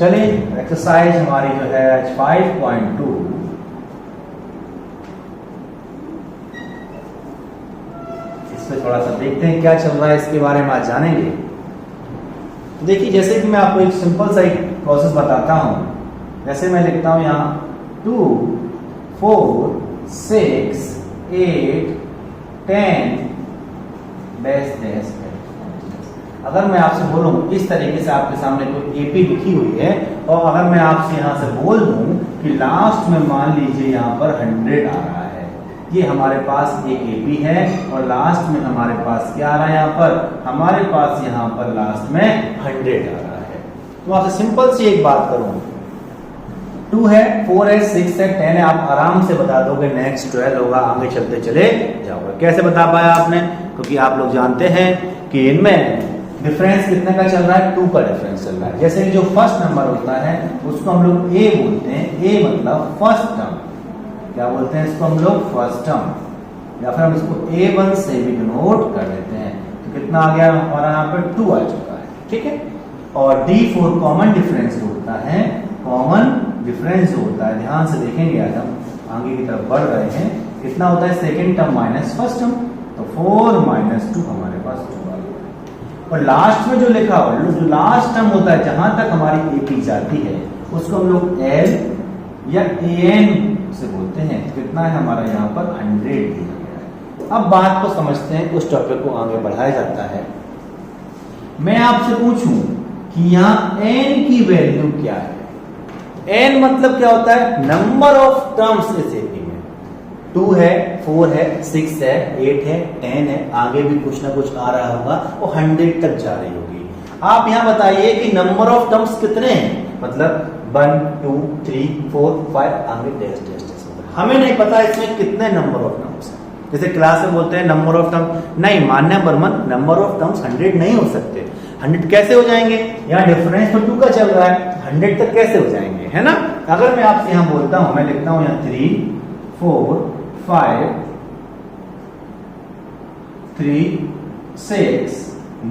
चलिए एक्सरसाइज हमारी जो है 5.2 इस पे थोड़ा सा देखते हैं क्या चल रहा है, इसके बारे में आज जानेंगे। तो देखिए, जैसे कि मैं आपको एक सिंपल सा एक प्रोसेस बताता हूं। जैसे मैं लिखता हूं यहाँ 2 4 6 8 10 डैश डैश। अगर मैं आपसे बोलूं इस तरीके से आपके सामने कोई एपी लिखी हुई है और अगर मैं आपसे यहां से बोल दूं कि लास्ट में मान लीजिए यहां पर 100 आ रहा है, ये हमारे पास एक एपी है और लास्ट में हमारे पास क्या आ रहा है, यहां पर हमारे पास यहां पर लास्ट में 100 आ रहा है। तो आपसे सिंपल सी एक बात करूं, 2 है 4 है 6 है 10 है, आप आराम से बता दोगे, नेक्स्ट 12 होगा, आगे चलते चले जाओगे। कैसे बता पाया आपने? क्योंकि आप लोग जानते हैं कि इनमें डिफरेंस कितने का चल रहा है, 2 का डिफरेंस चल रहा है। जैसे जो फर्स्ट नंबर होता है उसको हम लोग ए बोलते हैं, ए मतलब फर्स्ट टर्म, क्या बोलते हैं इसको हम लोग, फर्स्ट टर्म, या फिर हम इसको A1 से भी डिनोट कर देते हैं। तो कितना आ गया हमारा यहाँ पर 2 आ चुका है, ठीक है। और D4 कॉमन डिफरेंस जो होता है, कॉमन डिफरेंस जो होता है, ध्यान से देखेंगे आज हम आगे की तरफ बढ़ रहे हैं, कितना होता है second term minus first term, तो 4 - 2 हमारे पास 2 आ गया। और लास्ट में जो लिखा हो, जो लास्ट टर्म होता है जहां तक हमारी एपी जाती है उसको हम लोग एल या एन से बोलते हैं। कितना है हमारा यहाँ पर 100 दिया गया है। अब बात को समझते हैं, उस टॉपिक को आगे बढ़ाया जाता है। मैं आपसे पूछूं कि यहाँ एन की वैल्यू क्या है। एन मतलब क्या होता है, नंबर ऑफ टर्म्स इस एपी में। 2 है 4 है 6 है 8 है 10 है, आगे भी कुछ ना कुछ आ रहा होगा, वो 100 तक जा रही होगी। आप यहाँ बताइए कि नंबर ऑफ टर्म्स कितने हैं, मतलब 1 2 3 4 5 आगे डैश डैश डैश। हमें नहीं पता इसमें कितने नंबर ऑफ टर्म्स हैं। जैसे क्लास में बोलते हैं नंबर ऑफ टर्म्स, नहीं मान्य बर्मन, नंबर ऑफ टर्म्स 100 नहीं हो सकते। 100 कैसे हो जाएंगे, यहाँ डिफरेंस तो 2 का चल रहा है, 100 तक कैसे हो जाएंगे, है ना। अगर मैं आपसे यहाँ बोलता हूं, मैं लिखता हूं यहाँ 3 4 5 3 6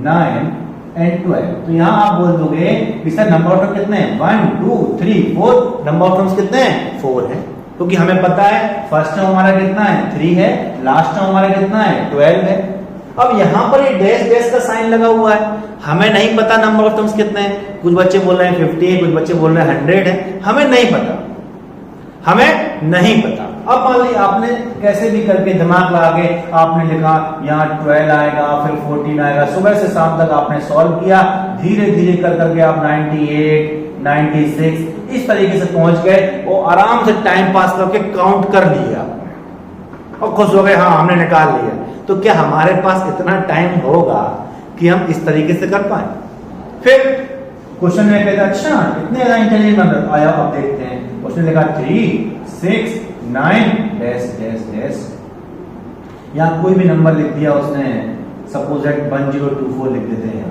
9 एंड 12, तो यहां आप बोल दोगे कि सर नंबर ऑफ टर्म कितने हैं, 1 2 3 4, नंबर ऑफ टर्म्स कितने हैं, 4 है। क्योंकि हमें पता है फर्स्ट टर्म हमारा कितना है, 3 है, लास्ट टर्म हमारा कितना है, 12 है। अब यहां पर ये डैश डैश का साइन लगा हुआ है, हमें नहीं पता नंबर ऑफ टर्म्स कितने हैं। कुछ बच्चे बोल रहे हैं 50 है, कुछ बच्चे बोल रहे हैं 100 है, हमें नहीं पता, हमें नहीं पता। अब मान लीजिए आपने कैसे भी करके दिमाग लगा के आपने लिखा यहाँ 12 आएगा, फिर 14 आएगा, सुबह से शाम तक आपने सॉल्व किया, धीरे धीरे कर करके आप 98 96 इस तरीके से पहुंच गए और आराम से टाइम पास करके काउंट कर लिया और खुश हो गए, हाँ हमने निकाल लिया। तो क्या हमारे पास इतना टाइम होगा कि हम इस तरीके से कर पाए? फिर क्वेश्चन में कहता अच्छा इतने ज्यादा इंटेलिजेंट आया, अब देखते हैं। उसने लिखा 3 6 9 डैश डैश डैश, यहाँ कोई भी नंबर लिख दिया उसने, सपोज दैट 1024 लिख देते हैं,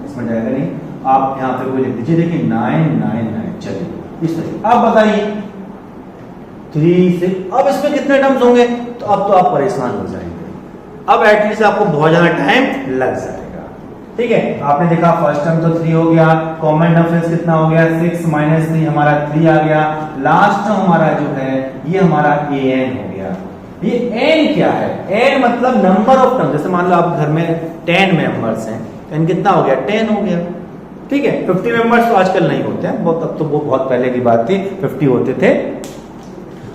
इसमें जाएगा नहीं। आप यहाँ पे कोई लिख दीजिए, देखिए 999, चलिए इस तरीके। अब बताइए 3 से, अब इसमें कितने टर्म्स होंगे, तो अब तो आप परेशान हो जाएंगे, अब एटलीस्ट आपको बहुत ज्यादा टाइम लग जाएगा। ठीक है, आपने देखा फर्स्ट टर्म तो 3 हो गया, कॉमन डिफरेंस कितना हो गया, 6 - 3 हमारा 3 आ गया, लास्ट टर्म हमारा जो है ये हमारा an हो गया। ये n क्या है, n मतलब नंबर ऑफ टर्म। जैसे मान लो आप घर में 10 मेंबर्स हैं, n कितना हो गया, 10 हो गया। ठीक है, 50 मेंबर्स तो आजकल नहीं होते हैं, बहुत, अब तो वो बहुत पहले की बात थी, 50 होते थे,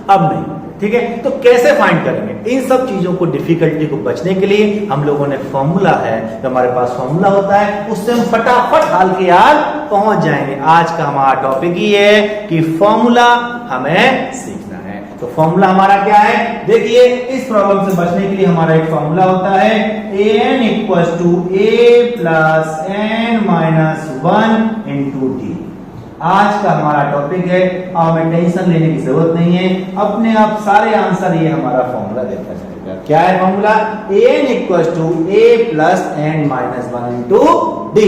अब नहीं। ठीक है, तो कैसे फाइंड करेंगे इन सब चीजों को, डिफिकल्टी को बचने के लिए हम लोगों ने फॉर्मूला है, जो हमारे पास फॉर्मूला होता है उससे हम फटाफट हाल के यार पहुंच जाएंगे। आज का हमारा टॉपिक ही है कि फॉर्मूला हमें सीखना है। तो फॉर्मूला हमारा क्या है, देखिए इस प्रॉब्लम से बचने के लिए हमारा एक फॉर्मूला होता है an = a + n - 1 × d। आज का हमारा टॉपिक है, हमें टेंशन लेने की जरूरत नहीं है, अपने आप सारे आंसर ये हमारा फॉर्मूला देता जाएगा। क्या है formula, an = a + n - 1 × d।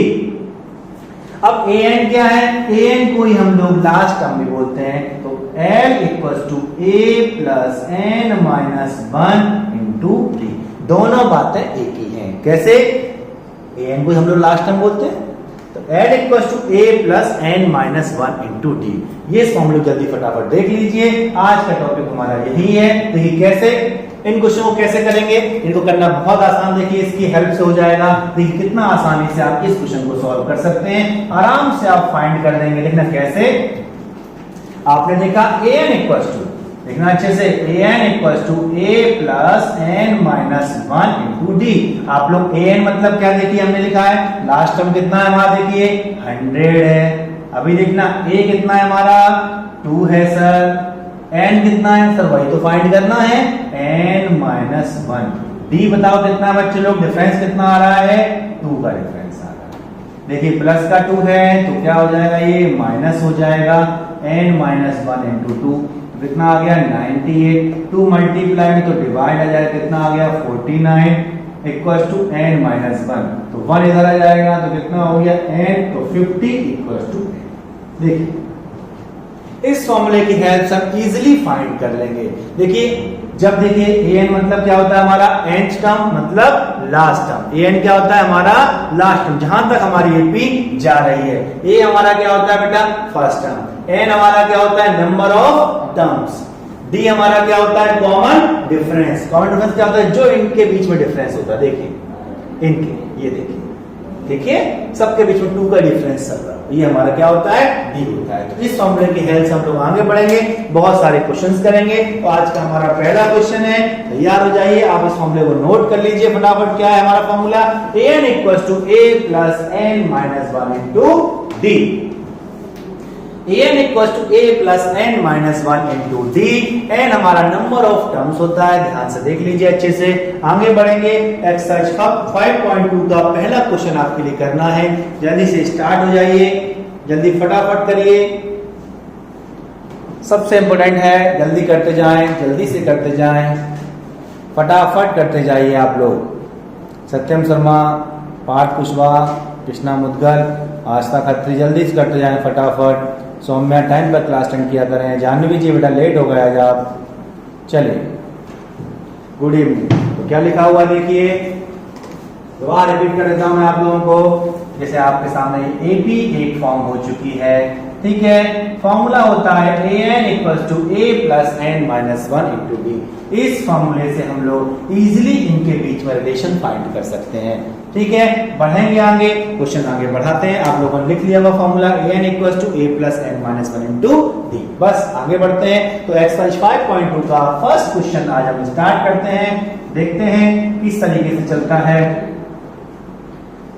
अब an क्या है, an को ही हम लोग लास्ट टर्म भी बोलते हैं, तो l = a + n - 1 × d। दोनों बातें एक ही हैं। कैसे, an को हम लोग लास्ट टर्म बोलते हैं, तो एड equal to a plus n minus 1 into D. ये इस फॉर्मूले जल्दी फटाफट देख लीजिए। आज का टॉपिक हमारा यही है। देखिए कैसे इन क्वेश्चन को कैसे करेंगे, इनको करना बहुत आसान। देखिए इसकी हेल्प से हो जाएगा। देखिए कितना आसानी से आप इस क्वेश्चन को सॉल्व कर सकते हैं, आराम से आप फाइंड कर देंगे। देखना कैसे, आपने देखा an इक्वल टू, देखना अच्छे से, an equal to a plus n minus 1 into d. आप लोग an मतलब क्या देखिए हमने लिखा है, लास्ट टर्म कितना है हमारा, देखिए 100 है। अभी देखना a कितना है हमारा 2 है सर, n कितना है सर, वही तो फाइंड करना है, n माइनस 1। d बताओ कितना बच्चे लोग, डिफरेंस कितना आ रहा है, 2 का डिफरेंस आ रहा है। देखिए प्लस का 2 है तो क्या हो जाएगा, ये माइनस हो जाएगा, n माइनस 1 इंटू 2 कितना आ गया 98। 2 मल्टीप्लाई में तो डिवाइड आ जाएगा, कितना आ गया 49 इक्वल टू n माइनस 1, तो 1 इधर आ जाएगा तो कितना हो गया n, तो 50 इक्वल टू। देखिए इस फॉर्मूले की हेल्प से हम इजीली फाइंड कर लेंगे। देखिए जब देखिए an मतलब क्या होता है हमारा, nth टर्म मतलब लास्ट टर्म। an क्या होता है हमारा लास्ट टर्म, जहां तक हमारी ap जा रही है। a हमारा क्या होता है बेटा, फर्स्ट टर्म। n हमारा क्या होता है, नंबर ऑफ टर्म्स। d हमारा क्या होता है, कॉमन डिफरेंस। कॉमन डिफरेंस क्या होता है, जो इनके बीच में डिफरेंस होता है। देखिए इनके, ये देखिए, देखिए सबके बीच में 2 का डिफरेंस चल रहा है, ये हमारा क्या होता है, d होता है। तो इस फॉर्मूले की हेल्प से हम लोग आगे बढ़ेंगे, बहुत सारे क्वेश्चंस करेंगे। तो आज का हमारा पहला क्वेश्चन है, तैयार हो जाइए। आप इस फॉर्मूले को नोट कर लीजिए फटाफट। क्या है हमारा formula, an equal to a plus n minus 1 into d. an equal to a plus n minus 1 into d. n हमारा नंबर ऑफ टर्म्स होता है, ध्यान से देख लीजिए अच्छे से। आगे बढ़ेंगे, एक्सरसाइज 5.2 का पहला क्वेश्चन आपके लिए करना है। जल्दी से स्टार्ट हो जाइए, जल्दी फटाफट करिए, सबसे इंपॉर्टेंट है, जल्दी करते जाएं, जल्दी से करते जाएं, फटाफट करते जाइए आप लोग। सत्यम शर्मा, पार्थ कुशवाहा, कृष्णा मुदगल, आस्था खत्री, जल्दी से करते जाएं फटाफट। सौम्या टाइम पर क्लास अटेंड किया करें। जानवी जी बेटा लेट हो गया आज आप। चलिए गुड इवनिंग। तो क्या लिखा हुआ देखिए, दोबारा रिपीट कर देता हूं मैं आप लोगों को। जैसे आपके सामने एपी एक फॉर्म हो चुकी है, ठीक है। फॉर्मूला होता है an equal to a plus n minus 1 into d. इस फॉर्मूले से हम लोग इजीली इनके बीच में रिलेशन फाइंड कर सकते हैं, ठीक है। बढ़ेंगे आगे, क्वेश्चन आगे बढ़ाते हैं। आप लोगों ने लिख लिया हुआ formula an equal to a plus n minus 1 into d. बस आगे बढ़ते हैं। तो एक्सरसाइज 5.2 का फर्स्ट क्वेश्चन आज हम स्टार्ट करते हैं, देखते हैं किस तरीके से चलता है।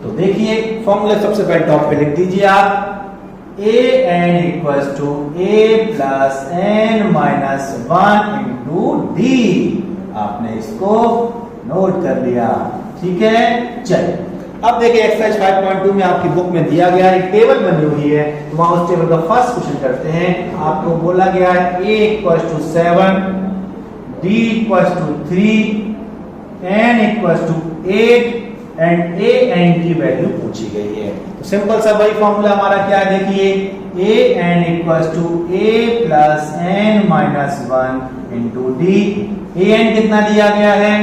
तो देखिए फॉर्मूला सबसे पहले टॉप पे लिख दीजिए आप, an equal to a plus n minus 1 into d. आपने इसको नोट कर लिया, ठीक है। चलिए अब देखिए एक्सरसाइज 5.2 में आपकी बुक में दिया गया एक टेबल बनी हुई है, तो वहां उस टेबल का फर्स्ट क्वेश्चन करते हैं। आपको बोला गया है a equal to 7, d equal to 3, n equal to 8 and a n की वैल्यू पूछी गई है। तो सिंपल सा वही फॉर्मूला हमारा क्या है, देखिए a n equal to a plus n minus 1 into d. a n कितना दिया गया है,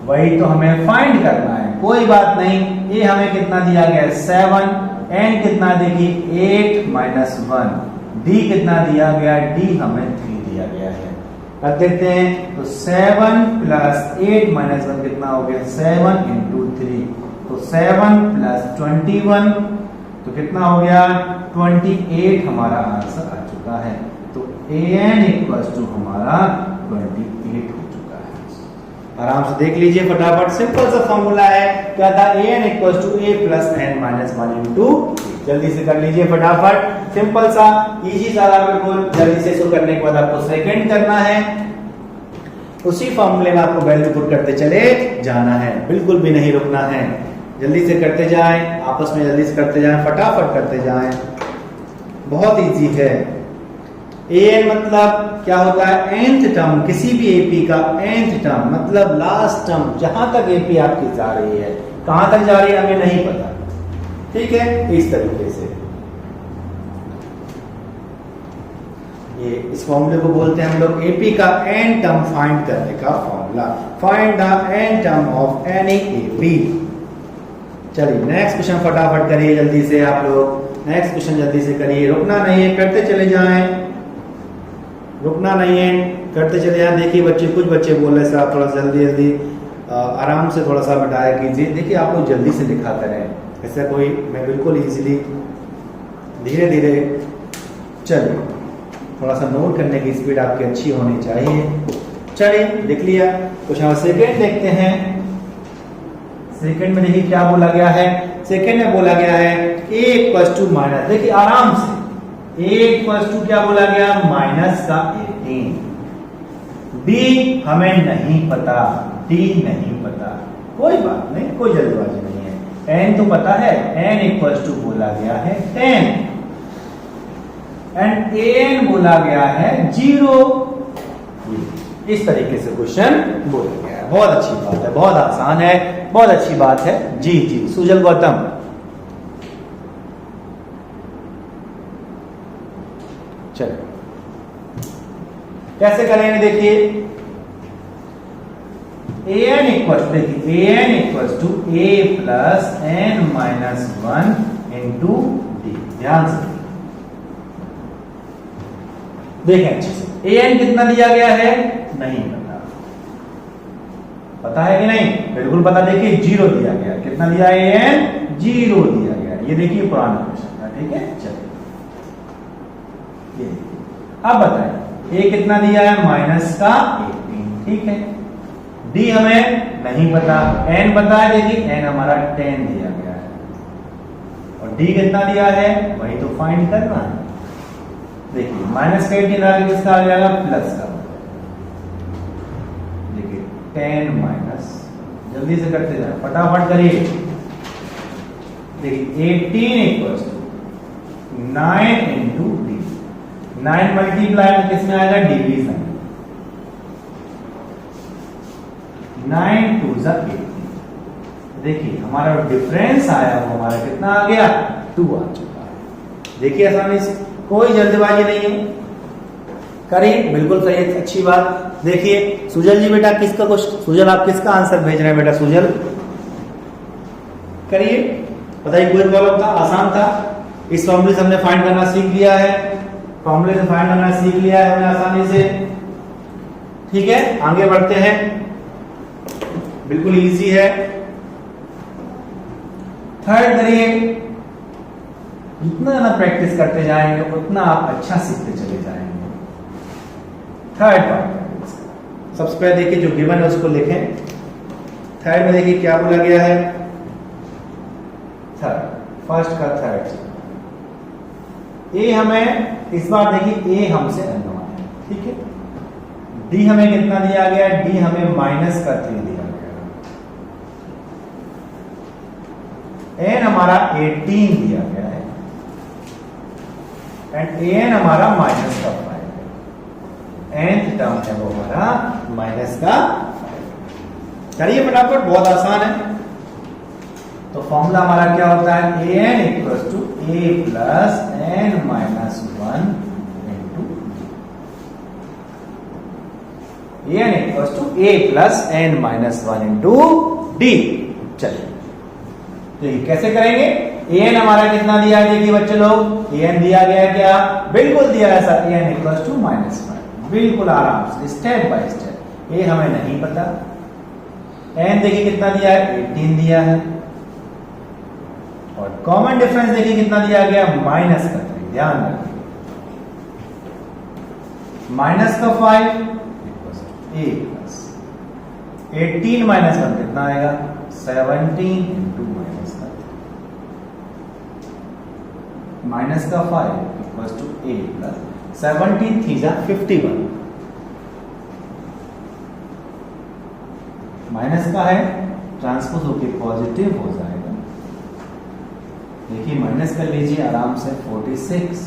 वही तो हमें फाइंड करना है, कोई बात नहीं। a हमें कितना दिया गया है 7, n कितना देखिए 8 माइनस 1, d कितना दिया गया है, d हमें 3 दिया गया है। रख देते हैं, तो 7 प्लस 8 माइनस 1 कितना हो गया 7 इंटू 3, तो 7 प्लस 21 तो कितना हो गया 28 हमारा आंसर आ चुका है। तो an इक्वल टू हमारा 28 हो चुका है। आराम से देख लीजिए फटाफट, सिंपल सा फॉर्मूला है। क्या था, an equal to a plus n minus 1 into. जल्दी से कर लीजिए फटाफट, सिंपल सा, इजी सा, बिल्कुल। जल्दी से इसको करने के बाद आपको सेकंड करना है, उसी फॉर्मूले में आपको वैल्यू पुट करते चले जाना है, बिल्कुल भी नहीं रुकना है। जल्दी से करते जाएं, आपस में जल्दी से करते जाएं, फटाफट करते जाएं, बहुत इजी है। an मतलब क्या होता है, nth टर्म, किसी भी एपी का nth टर्म मतलब लास्ट टर्म, जहां तक एपी आपकी जा रही है, कहां तक जा रही है हमें नहीं पता, ठीक है। इस तरीके से ये इस फॉर्मूले को बोलते हैं हम लोग एपी का n टर्म फाइंड करने का formula. Find the n term of any AP. चलिए नेक्स्ट क्वेश्चन फटाफट करिए जल्दी से आप लोग, नेक्स्ट क्वेश्चन जल्दी से करिए, रुकना नहीं है, करते चले जाएं, रुकना नहीं है, करते चले जाएं। देखिए बच्चे, कुछ बच्चे बोल रहे हैं आप थोड़ा जल्दी जल्दी आराम से थोड़ा सा बताया कीजिए। देखिए आप लोग जल्दी से लिखा करें, ऐसा कोई, मैं बिल्कुल इजीली धीरे धीरे। चलिए थोड़ा सा नोट करने की स्पीड आपकी अच्छी होनी चाहिए। चलिए देख लिया क्वेश्चन, सेकेंड देखते हैं। सेकेंड में देखिए क्या बोला गया है, सेकेंड में बोला गया है a इक्वल्स टू माइनस, देखिए आराम से, a इक्वल्स टू क्या बोला गया, माइनस का 18। d हमें नहीं पता, d नहीं पता, कोई बात नहीं, कोई जल्दबाजी नहीं है। n तो पता है, n इक्वल्स टू बोला गया है 10 एंड an बोला गया है 0। इस तरीके से क्वेश्चन बोला गया है। बहुत अच्छी बात है, बहुत आसान है, बहुत अच्छी बात है। जी जी सुजल गौतम, चलो कैसे करेंगे देखिए, an इक्वल्स, देखिए an equals to a plus n minus 1 into d. ध्यान से देखें अच्छे से, an कितना दिया गया है नहीं पता, पता है कि नहीं, बिल्कुल पता। देखिए 0 दिया गया, कितना दिया है an, 0 दिया गया, ये देखिए पुराना क्वेश्चन था, ठीक है। चलिए अब बताएं a कितना दिया है, माइनस का 18, ठीक है। d हमें नहीं पता, n पता है, देखिए n हमारा 10 दिया गया है, और d कितना दिया है वही तो फाइंड करना है। देखिए माइनस का 18 आगे किसका आ जाएगा, प्लस का। देखिए 10 माइनस, जल्दी से करते जाए, फटाफट करिए। देखिए 18 equals to 9 into d, 9 multiply में किसमें आएगा, डिवीजन, 9 टू ज़ा 18। देखिए हमारा डिफरेंस आया वो हमारा कितना आ गया, 2 आ चुका है। देखिए आसानी से, कोई जल्दबाजी नहीं है, करिए, बिल्कुल सही है, अच्छी बात। देखिए सुजल जी बेटा किसका क्वेश्चन, सुजल आप किसका आंसर भेज रहे हैं बेटा, सुजल करिए, बताइए। कोई प्रॉब्लम था, आसान था, इस फॉर्मूले से हमने फाइंड करना सीख लिया है, फॉर्मूले से फाइंड करना सीख लिया है हमने आसानी से, ठीक है। आगे बढ़ते हैं, बिल्कुल इजी है। थर्ड करिए, जितना ज्यादा प्रैक्टिस करते जाएंगे उतना आप अच्छा सीखते चले जाएंगे। थर्ड पार्ट, सबसे पहले देखिए जो गिवन है उसको लिखें। थर्ड में देखिए क्या बोला गया है, थर्ड, फर्स्ट का थर्ड, ए हमें इस बार देखिए ए हमसे अननोन है, ठीक है। डी हमें कितना दिया गया, डी हमें माइनस का 3 दिया गया, एन हमारा 18 दिया गया है, एंड एन हमारा माइनस का 5 है, एन टर्म है वो हमारा माइनस का 5। करिए फटाफट, बहुत आसान है। तो फॉर्मूला हमारा क्या होता है, a n equals to a plus n minus 1 into a n equals to a plus n minus 1 into d. चलिए देखिए कैसे करेंगे, ए एन हमारा कितना दिया है, देखिए बच्चे लोग, ए एन दिया गया है क्या, बिल्कुल दिया है sir, a n equals to minus 1, बिल्कुल आराम से स्टेप बाय स्टेप। ए हमें नहीं पता, एन देखिए कितना दिया है, 18 दिया है, और कॉमन डिफरेंस देखिए कितना दिया गया, माइनस का 3, ध्यान रखिए, माइनस का 5 ए प्लस 18 माइनस 1 कितना आएगा, 17 इंटू माइनस का 5 इक्वल्स टू ए प्लस 17 3 जा 51, माइनस का है, ट्रांसपोज होकर पॉजिटिव हो जाएगा। देखिए माइनस कर लीजिए आराम से, 46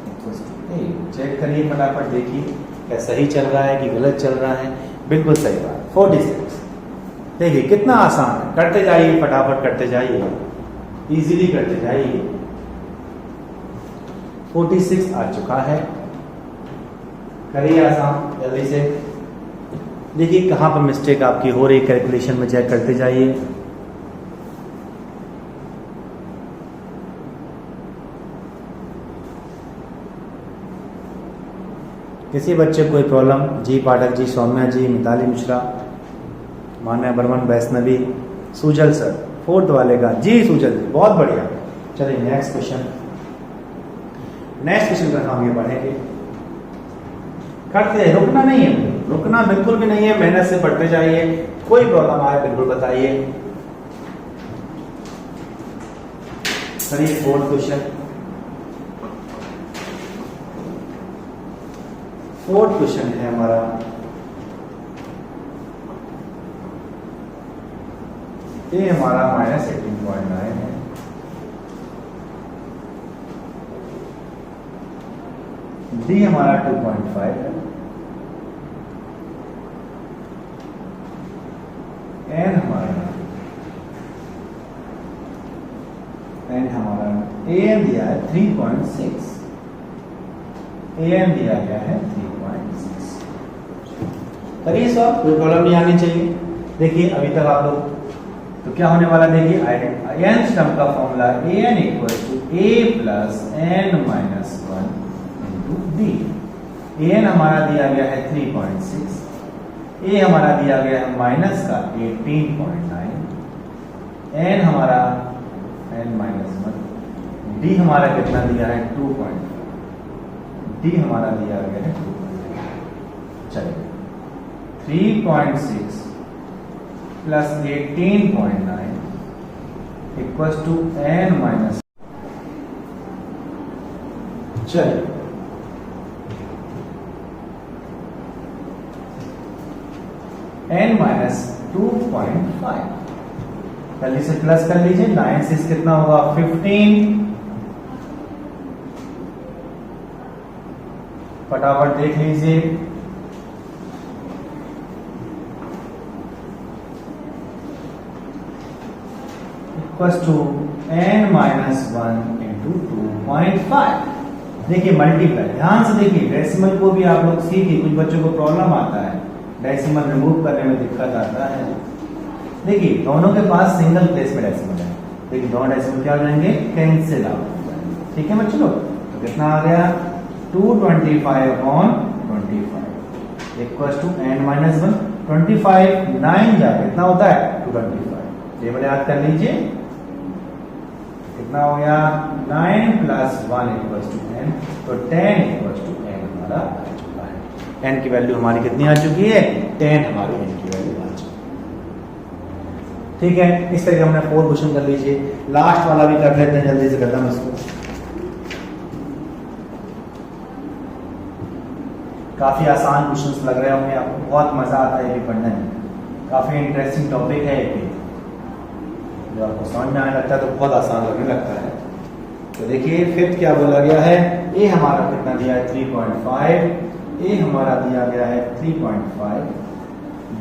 इक्वल्स टू ए। चेक करिए फटाफट, देखिए क्या सही चल रहा है कि गलत चल रहा है, बिल्कुल सही बात, 46। देखिए कितना आसान है, करते जाइए फटाफट, करते जाइए, इजीली करते जाइए। 46 आ चुका है, करिए आसान जल्दी से। देखिए कहां पर मिस्टेक आपकी हो रही है, कैलकुलेशन में चेक करते जाइए। किसी बच्चे को कोई प्रॉब्लम? जी पाठक जी, सौम्या जी, मिताली मिश्रा, मान्या बर्मन, वैष्णवी, सुजल सर, 4th वाले का जी, सुजल जी, बहुत बढ़िया। चलिए नेक्स्ट क्वेश्चन पर हम ये पढ़ेंगे। करते हैं, रुकना नहीं है, रुकना बिल्कुल भी नहीं है, मेहनत से पढ़ते जाइए, कोई प्रॉब्लम आए बिल्कुल बताइए। चलिए 4th क्वेश्चन। 4th क्वेश्चन है हमारा, ये हमारा -18.9 है, डी हमारा 2.5 है, एन हमारा एन दिया है 3.6, एन दिया गया है 3.6। करिए सर, कोई प्रॉब्लम नहीं आनी चाहिए। देखिए अभी तक आप लोग तो क्या होने वाला, देखिए एन स्टम का formula n equal to a plus n minus 1 into d. N हमारा दिया गया है 3.6, ए हमारा दिया गया है माइनस का 18.9, एन हमारा एन माइनस 1, डी हमारा कितना दिया है 2.5, डी हमारा दिया गया है 2.5। चलिए 3.6 plus 18.9 equals to n minus, चलिए n माइनस 2.5, जल्दी से प्लस कर लीजिए, 9 से कितना होगा 15, फटाफट देख लीजिए, equals to n minus 1 into 2.5। देखिए मल्टीप्लाई, ध्यान से देखिए, डेसिमल को भी आप लोग सीखिए, कुछ बच्चों को प्रॉब्लम आता है, डेसिमल रिमूव करने में दिक्कत आता है। देखिए दोनों के पास सिंगल प्लेस में डेसिमल है, देखिए दोनों डेसिमल क्या हो जाएंगे, कैंसिल आउट हो जाएंगे। ठीक है बच्चों लोग, तो कितना आ गया 225/25 इक्वल्स टू n माइनस 1, 25 9 जाके कितना होता है 225, टेबल याद कर लीजिए, कितना हो गया 9 प्लस 1 इक्वल्स टू n, तो 10 इक्वल्स टू n हमारा n की वैल्यू हमारी कितनी आ चुकी है, 10 हमारी n की वैल्यू आ चुकी है। ठीक है, इस तरह हमने 4 क्वेश्चन कर लीजिए, लास्ट वाला भी कर लेते हैं जल्दी से खत्म इसको। काफी आसान क्वेश्चंस लग रहे होंगे आपको, बहुत मजा आता है ये भी पढ़ने में, काफी इंटरेस्टिंग टॉपिक है ये, जो आपको समझ में आने लगता है तो बहुत आसान लगने लगता है। तो देखिए फिफ्थ क्या बोला गया है, ए हमारा कितना दिया है 3.5, ए हमारा दिया गया है 3.5,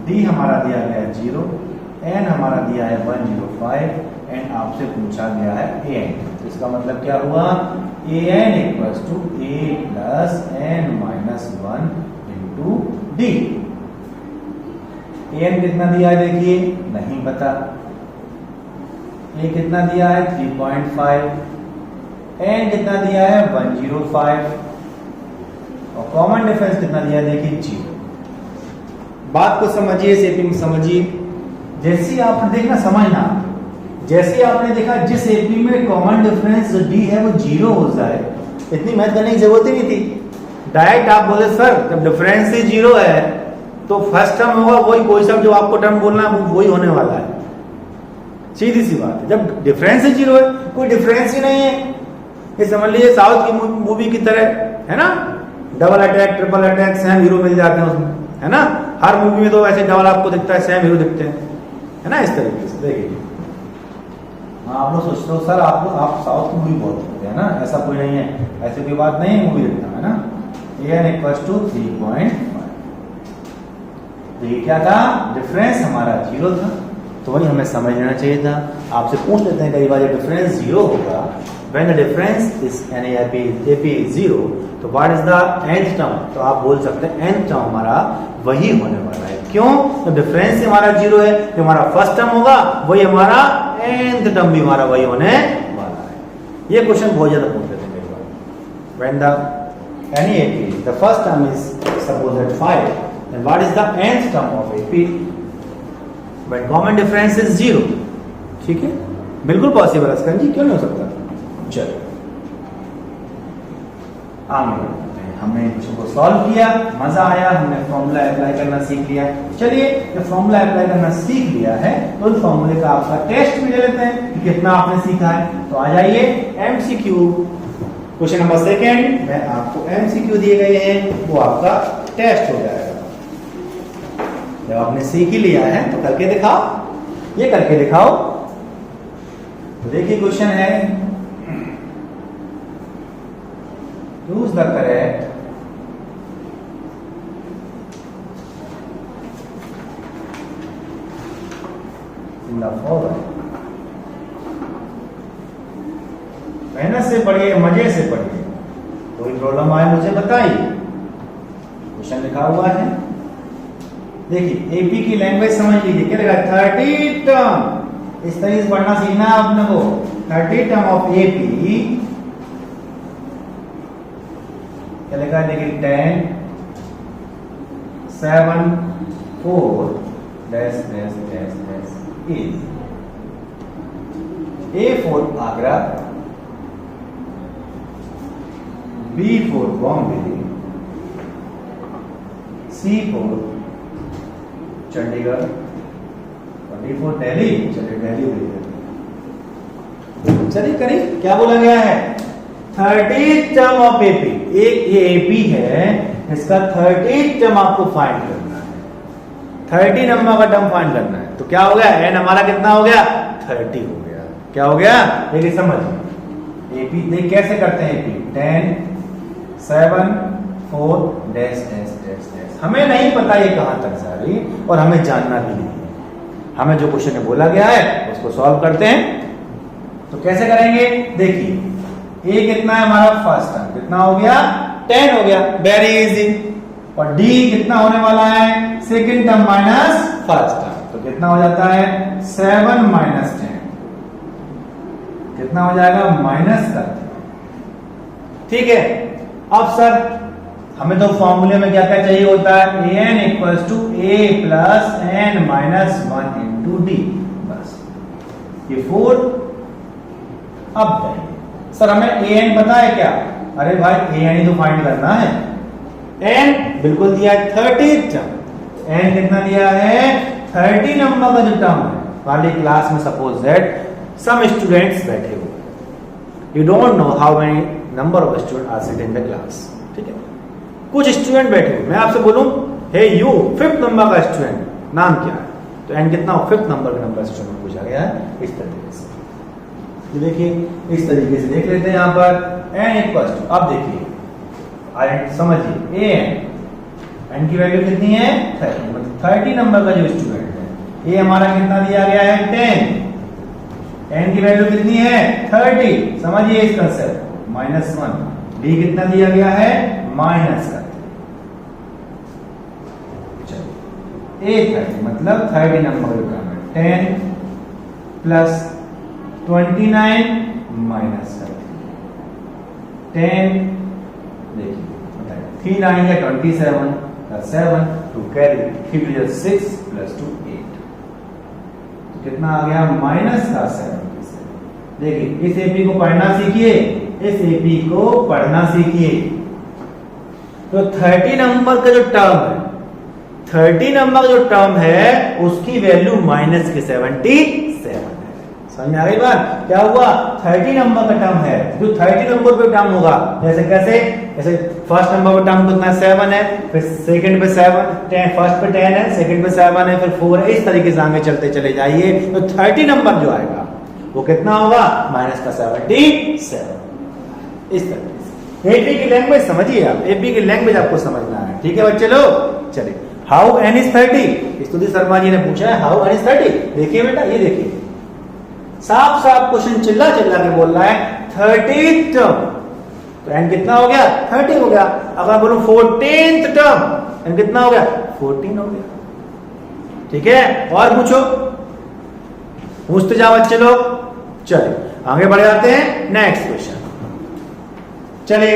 डी हमारा दिया गया है 0, एन हमारा दिया है 105, एंड आपसे पूछा गया है एन। तो इसका मतलब क्या हुआ, a n equals to a plus n minus 1 into d. N कितना दिया है देखिए, नहीं पता, ए कितना दिया है 3.5, एन कितना दिया है 105, और कॉमन डिफरेंस कितना दिया देखिए 0। बात को समझिए, एपी में समझिए, जैसे आपने देखना समझना, जैसे आपने देखा जिस एपी में कॉमन डिफरेंस जो डी है वो 0 हो जाए, इतनी मेहनत करने की जरूरत ही नहीं थी, डायरेक्ट आप बोले सर जब डिफरेंस ही 0 है तो फर्स्ट टर्म होगा वही, कोई सब जो आपको टर्म बोलना है वही होने वाला है, सीधी सी बात है। जब डिफरेंस ही 0 है, कोई डिफरेंस ही नहीं है, ये समझ लीजिए साउथ की मूवी की तरह है ना, double attack triple attack same hero मिल जाते हैं उसमें, है ना, हर मूवी में तो ऐसे डबल आपको दिखता है, सेम हीरो दिखते हैं, है ना, इस तरीके से। देखिए आप लोग सोचते हो सर आप साउथ की मूवी बहुत देखते हैं ना, ऐसा कोई नहीं है, ऐसी कोई बात नहीं है, मूवी देखना है ना। एन इक्वल्स टू 3.5, तो ये क्या था, डिफरेंस हमारा 0 था, तो वही हमें समझ लेना चाहिए था। आपसे पूछ लेते हैं कई बार डिफरेंस 0 होगा, when the difference is an AP 0, तो what is the nth term, तो आप बोल सकते हैं nth टर्म हमारा वही होने वाला है। क्यों, तो डिफरेंस हमारा 0 है, जो हमारा फर्स्ट टर्म होगा वही हमारा nth टर्म भी हमारा वही होने वाला है। ये क्वेश्चन बहुत ज्यादा पूछ लेते हैं कई बार, when the any AP. The first term is suppose at 5. Then what is the nth term of AP? When common difference is 0. ठीक है, बिल्कुल पॉसिबल है इसका जी, क्यों नहीं हो सकता। चलो आगे हमने इसको सॉल्व किया, मजा आया, हमने फॉर्मूला अप्लाई करना सीख लिया। चलिए जब फॉर्मूला अप्लाई करना सीख लिया है तो उस फॉर्मूले का आपका टेस्ट भी ले लेते हैं कि कितना आपने सीखा है। तो आ जाइए एमसीक्यू क्वेश्चन नंबर सेकंड में आपको एमसीक्यू दिए गए हैं, वो आपका टेस्ट हो जाएगा। जब आपने सीख ही लिया है तो करके दिखाओ, ये करके दिखाओ। तो देखिए क्वेश्चन है, choose the correct in the following। मेहनत से पढ़िए, मजे से पढ़िए, कोई प्रॉब्लम आए मुझे बताइए। क्वेश्चन लिखा हुआ है, देखिए एपी की लैंग्वेज समझ लीजिए। क्या लिखा है? 30 टर्म, इस तरीके से पढ़ना सीखना है आपने को। 30 टर्म ऑफ एपी, क्या लिखा है? देखिए 10 7 4 dash dash dash dash is A for Agra, B for Bombay, C for Chandigarh, और D for दिल्ली। चलिए दिल्ली भेज, चलिए करिए क्या बोला गया है? 30 टर्म ऑफ एपी, एक ये एपी है, इसका 30 टर्म आपको फाइंड करना है। 30 नंबर का टर्म फाइंड करना है। तो क्या हो गया? एन हमारा कितना हो गया? 30 हो गया। क्या हो गया? देखिए समझिए, एपी देख कैसे करते हैं। AP 10 7 4 dash dash dash dash. हमें नहीं पता ये कहां तक जा रही और हमें जानना भी नहीं है। हमें जो क्वेश्चन में बोला गया है उसको सॉल्व करते हैं। तो कैसे करेंगे? देखिए ए कितना है हमारा? फर्स्ट टर्म कितना हो गया? 10 हो गया, वेरी इजी। और डी कितना होने वाला है? Second term minus first term, तो कितना हो जाता है? 7 माइनस 10, कितना हो जाएगा? -30। ठीक है, अब सर हमें तो फॉर्मूले में क्या क्या चाहिए होता है? an equals to a plus n minus 1 into d. बस ये 4। अब सर हमें an पता है क्या? अरे भाई an ही तो फाइंड करना है। n बिल्कुल दिया है 30 टर्म। n कितना दिया है? 30 नंबर का जो टर्म है। वाली क्लास में सपोज दैट सम स्टूडेंट्स बैठे हो, you don't know how many number of student are sitting in the class. ठीक है, कुछ स्टूडेंट बैठे हो, मैं आपसे बोलूं हे यू 5th नंबर का स्टूडेंट, नाम क्या है? तो n कितना हो? 5th नंबर का नंबर स्टूडेंट पूछा गया है इस तरीके से। देखिए इस तरीके से देख लेते हैं यहाँ पर n इक्वल्स टू, अब देखिए समझिए n की वैल्यू कितनी है? 30, मतलब 30 नंबर का जो स्टूडेंट है। a हमारा कितना दिया गया है? 10। n की वैल्यू कितनी है? 30। समझिए इस कंसेप्ट, -1। d कितना दिया गया है? -30। चलिए a 30 मतलब 30 नंबर का 10 प्लस 29 माइनस 10। देखिए 3 आएंगे 27 plus 7 to carry 3 to 6 plus 2 8, तो कितना आ गया? -7। देखिए इस एपी को पढ़ना सीखिए, इस एपी को पढ़ना सीखिए। तो 30 नंबर का जो टर्म है, 30 नंबर का जो टर्म है उसकी वैल्यू -77 है। समझ में आ गई बात? क्या हुआ? 30 नंबर का टर्म है, जो 30 नंबर पे टर्म होगा, जैसे कैसे? जैसे फर्स्ट नंबर पे टर्म कितना? 7 है, फिर सेकंड पे 7 10, फर्स्ट पे 10 है, सेकंड पे 7 है, फिर 4 है। इस तरीके से आगे चलते चले जाइए। तो 30 नंबर जो आएगा वो कितना होगा? -77। इस तरीके से एपी की लैंग्वेज समझिए आप, एपी की लैंग्वेज आपको समझना है। ठीक है बच्चे लोग, चलिए हाउ n इज 30? स्तुति शर्मा जी ने पूछा है हाउ n इज 30। देखिए बेटा, ये देखिए साफ साफ क्वेश्चन चिल्ला चिल्ला के बोल रहा है 30 टर्म, तो n कितना हो गया? 30 हो गया। अगर बोलूं 14th टर्म, n कितना हो गया? 14 हो गया। ठीक है, और पूछो, पूछते जाओ बच्चे लोग। चलिए आगे बढ़ जाते हैं नेक्स्ट क्वेश्चन। चलिए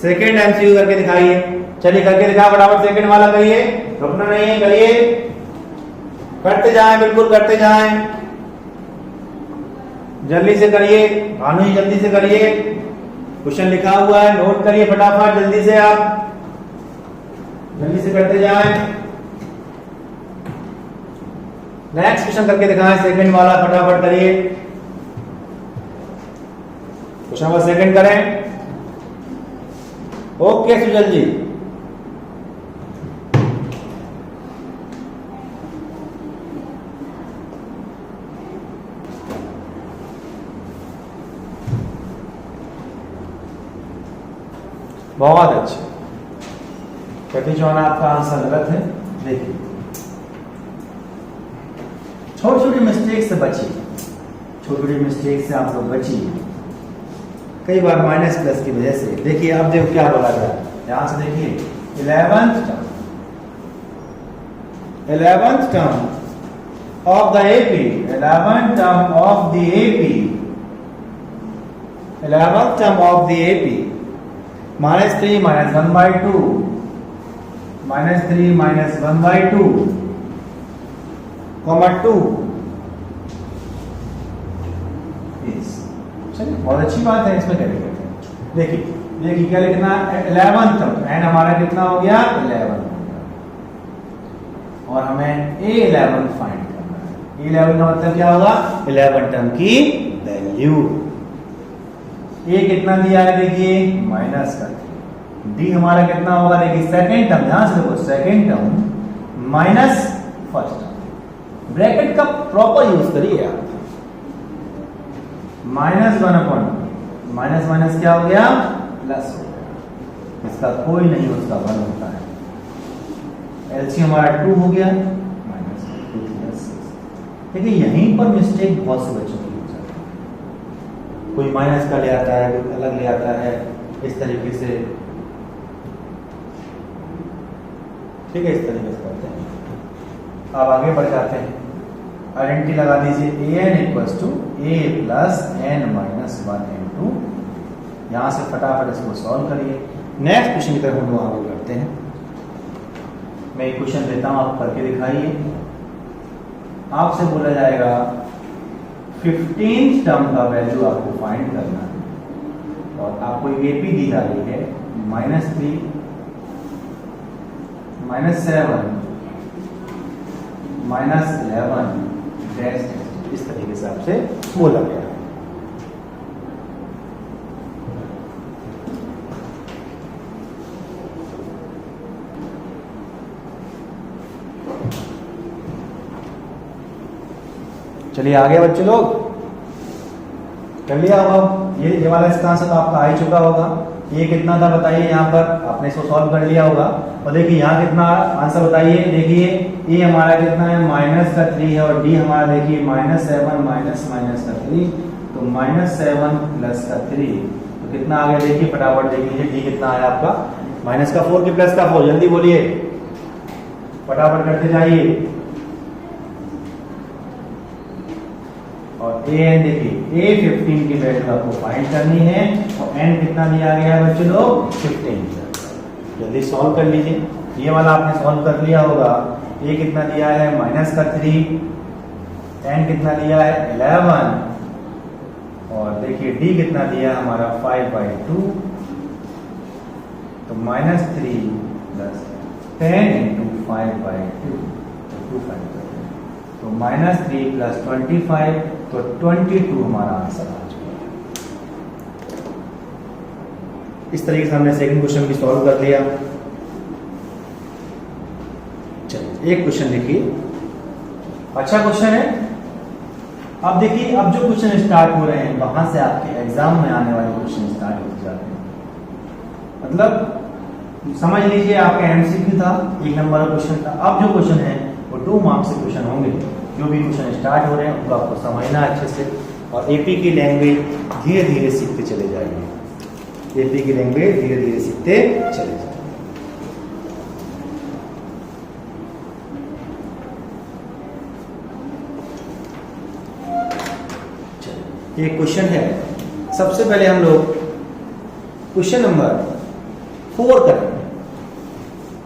सेकंड एमसीक्यू करके दिखाइए। चलिए करके दिखा फटाफट, सेकंड वाला करिए, रुकना नहीं है, करिए, करते जाएं, बिल्कुल करते जाएं, जल्दी से करिए भानु जी, जल्दी से करिए। क्वेश्चन लिखा हुआ है, नोट करिए फटाफट, जल्दी से आप जल्दी से करते जाएं। नेक्स्ट क्वेश्चन करके दिखाएं, सेकंड वाला फटाफट करिए, क्वेश्चन नंबर सेकंड करें। ओके सुजल जी, बहुत अच्छे। कभी चौना आपका आंसर गलत है। देखिए छोटी छोटी मिस्टेक से बचिए, छोटी छोटी मिस्टेक से आप लोग बचिए, कई बार माइनस प्लस की वजह से। देखिए अब देखो क्या बोला गया, यहां से देखिए 11th term of the AP, 11th term of the AP, 11th term of the AP -3 -1/2, -3 -1/2, (2). चलिए बहुत अच्छी बात है, इसमें क्या लिखते हैं, देखिए देखिए क्या लिखना, 11th टर्म, एन हमारा कितना हो गया 11 हो गया, और हमें A11 फाइंड करना है। A11 का मतलब क्या होगा, 11 टर्म की वैल्यू। A कितना दिया है देखिए माइनस का, D हमारा कितना होगा देखिए सेकंड टर्म, यहां से देखो second term minus first term, bracket का प्रॉपर यूज करिए आप। -1 माइनस माइनस क्या हो गया प्लस हो गया, इसका कोई नहीं, उसका 1 होता है। एलसीएम हमारा 2 हो गया, -2 + 6। देखिए यहीं पर मिस्टेक बहुत से बच्चों की हो जाती है, कोई माइनस का ले आता है, कोई अलग ले आता है, इस तरीके से, ठीक है, इस तरीके से करते हैं। अब आगे बढ़ जाते हैं, आइडेंटिटी लगा दीजिए, an = a + n - 1 * 2। यहां से फटाफट इसको सॉल्व करिए। नेक्स्ट क्वेश्चन की तरफ हम लोग आगे बढ़ते हैं। मैं एक क्वेश्चन देता हूं, आप करके दिखाइए। आपसे बोला जाएगा 15th टर्म का वैल्यू आपको फाइंड करना है, और आपको एक एपी दी जा रही है -3 -7 -11 डैश, इस तरीके से आपसे बोला गया है। चलिए आगे बच्चे लोग कर लिया होगा, ये वाला इसका आंसर तो आपका आ ही चुका होगा। ये कितना था बताइए, यहाँ पर आपने इसको सॉल्व कर लिया होगा। और देखिए यहाँ कितना आंसर बताइए, देखिए ये हमारा कितना है -3 है, और डी हमारा देखिए -7 -3, तो -7 + 3, तो कितना आ गया देखिए फटाफट देख लीजिए, डी कितना आया आपका -4 की +4, जल्दी बोलिए फटाफट करते जाइए। और an देखिए A15 की वैल्यू आपको फाइंड करनी है, और n कितना दिया गया है बच्चों लोग 15, जल्दी सॉल्व कर लीजिए। ये वाला आपने सॉल्व कर लिया होगा। a कितना दिया है -3, n कितना दिया है 11, और देखिए d कितना दिया है हमारा 5/2, तो -3 + 10 × 5/2, तो 2/5, तो -3 + 25, तो 22 हमारा आंसर आ चुका है। इस तरीके से हमने सेकंड क्वेश्चन भी सॉल्व कर लिया। चलिए एक क्वेश्चन देखिए, अच्छा क्वेश्चन है। अब देखिए अब जो क्वेश्चन स्टार्ट हो रहे हैं वहां से आपके एग्जाम में आने वाले क्वेश्चन स्टार्ट हो जाते हैं। मतलब समझ लीजिए आपका एमसीक्यू था, 1 नंबर का क्वेश्चन था। अब जो क्वेश्चन है वो 2 मार्क्स से क्वेश्चन होंगे। जो भी क्वेश्चन स्टार्ट हो रहे हैं उनको आपको समझना अच्छे से, और एपी की लैंग्वेज धीरे धीरे सीखते चले जाएंगे। एपी की लैंग्वेज धीरे धीरे सीखते चले जाएंगे। एक क्वेश्चन है, सबसे पहले हम लोग क्वेश्चन नंबर 4 करेंगे।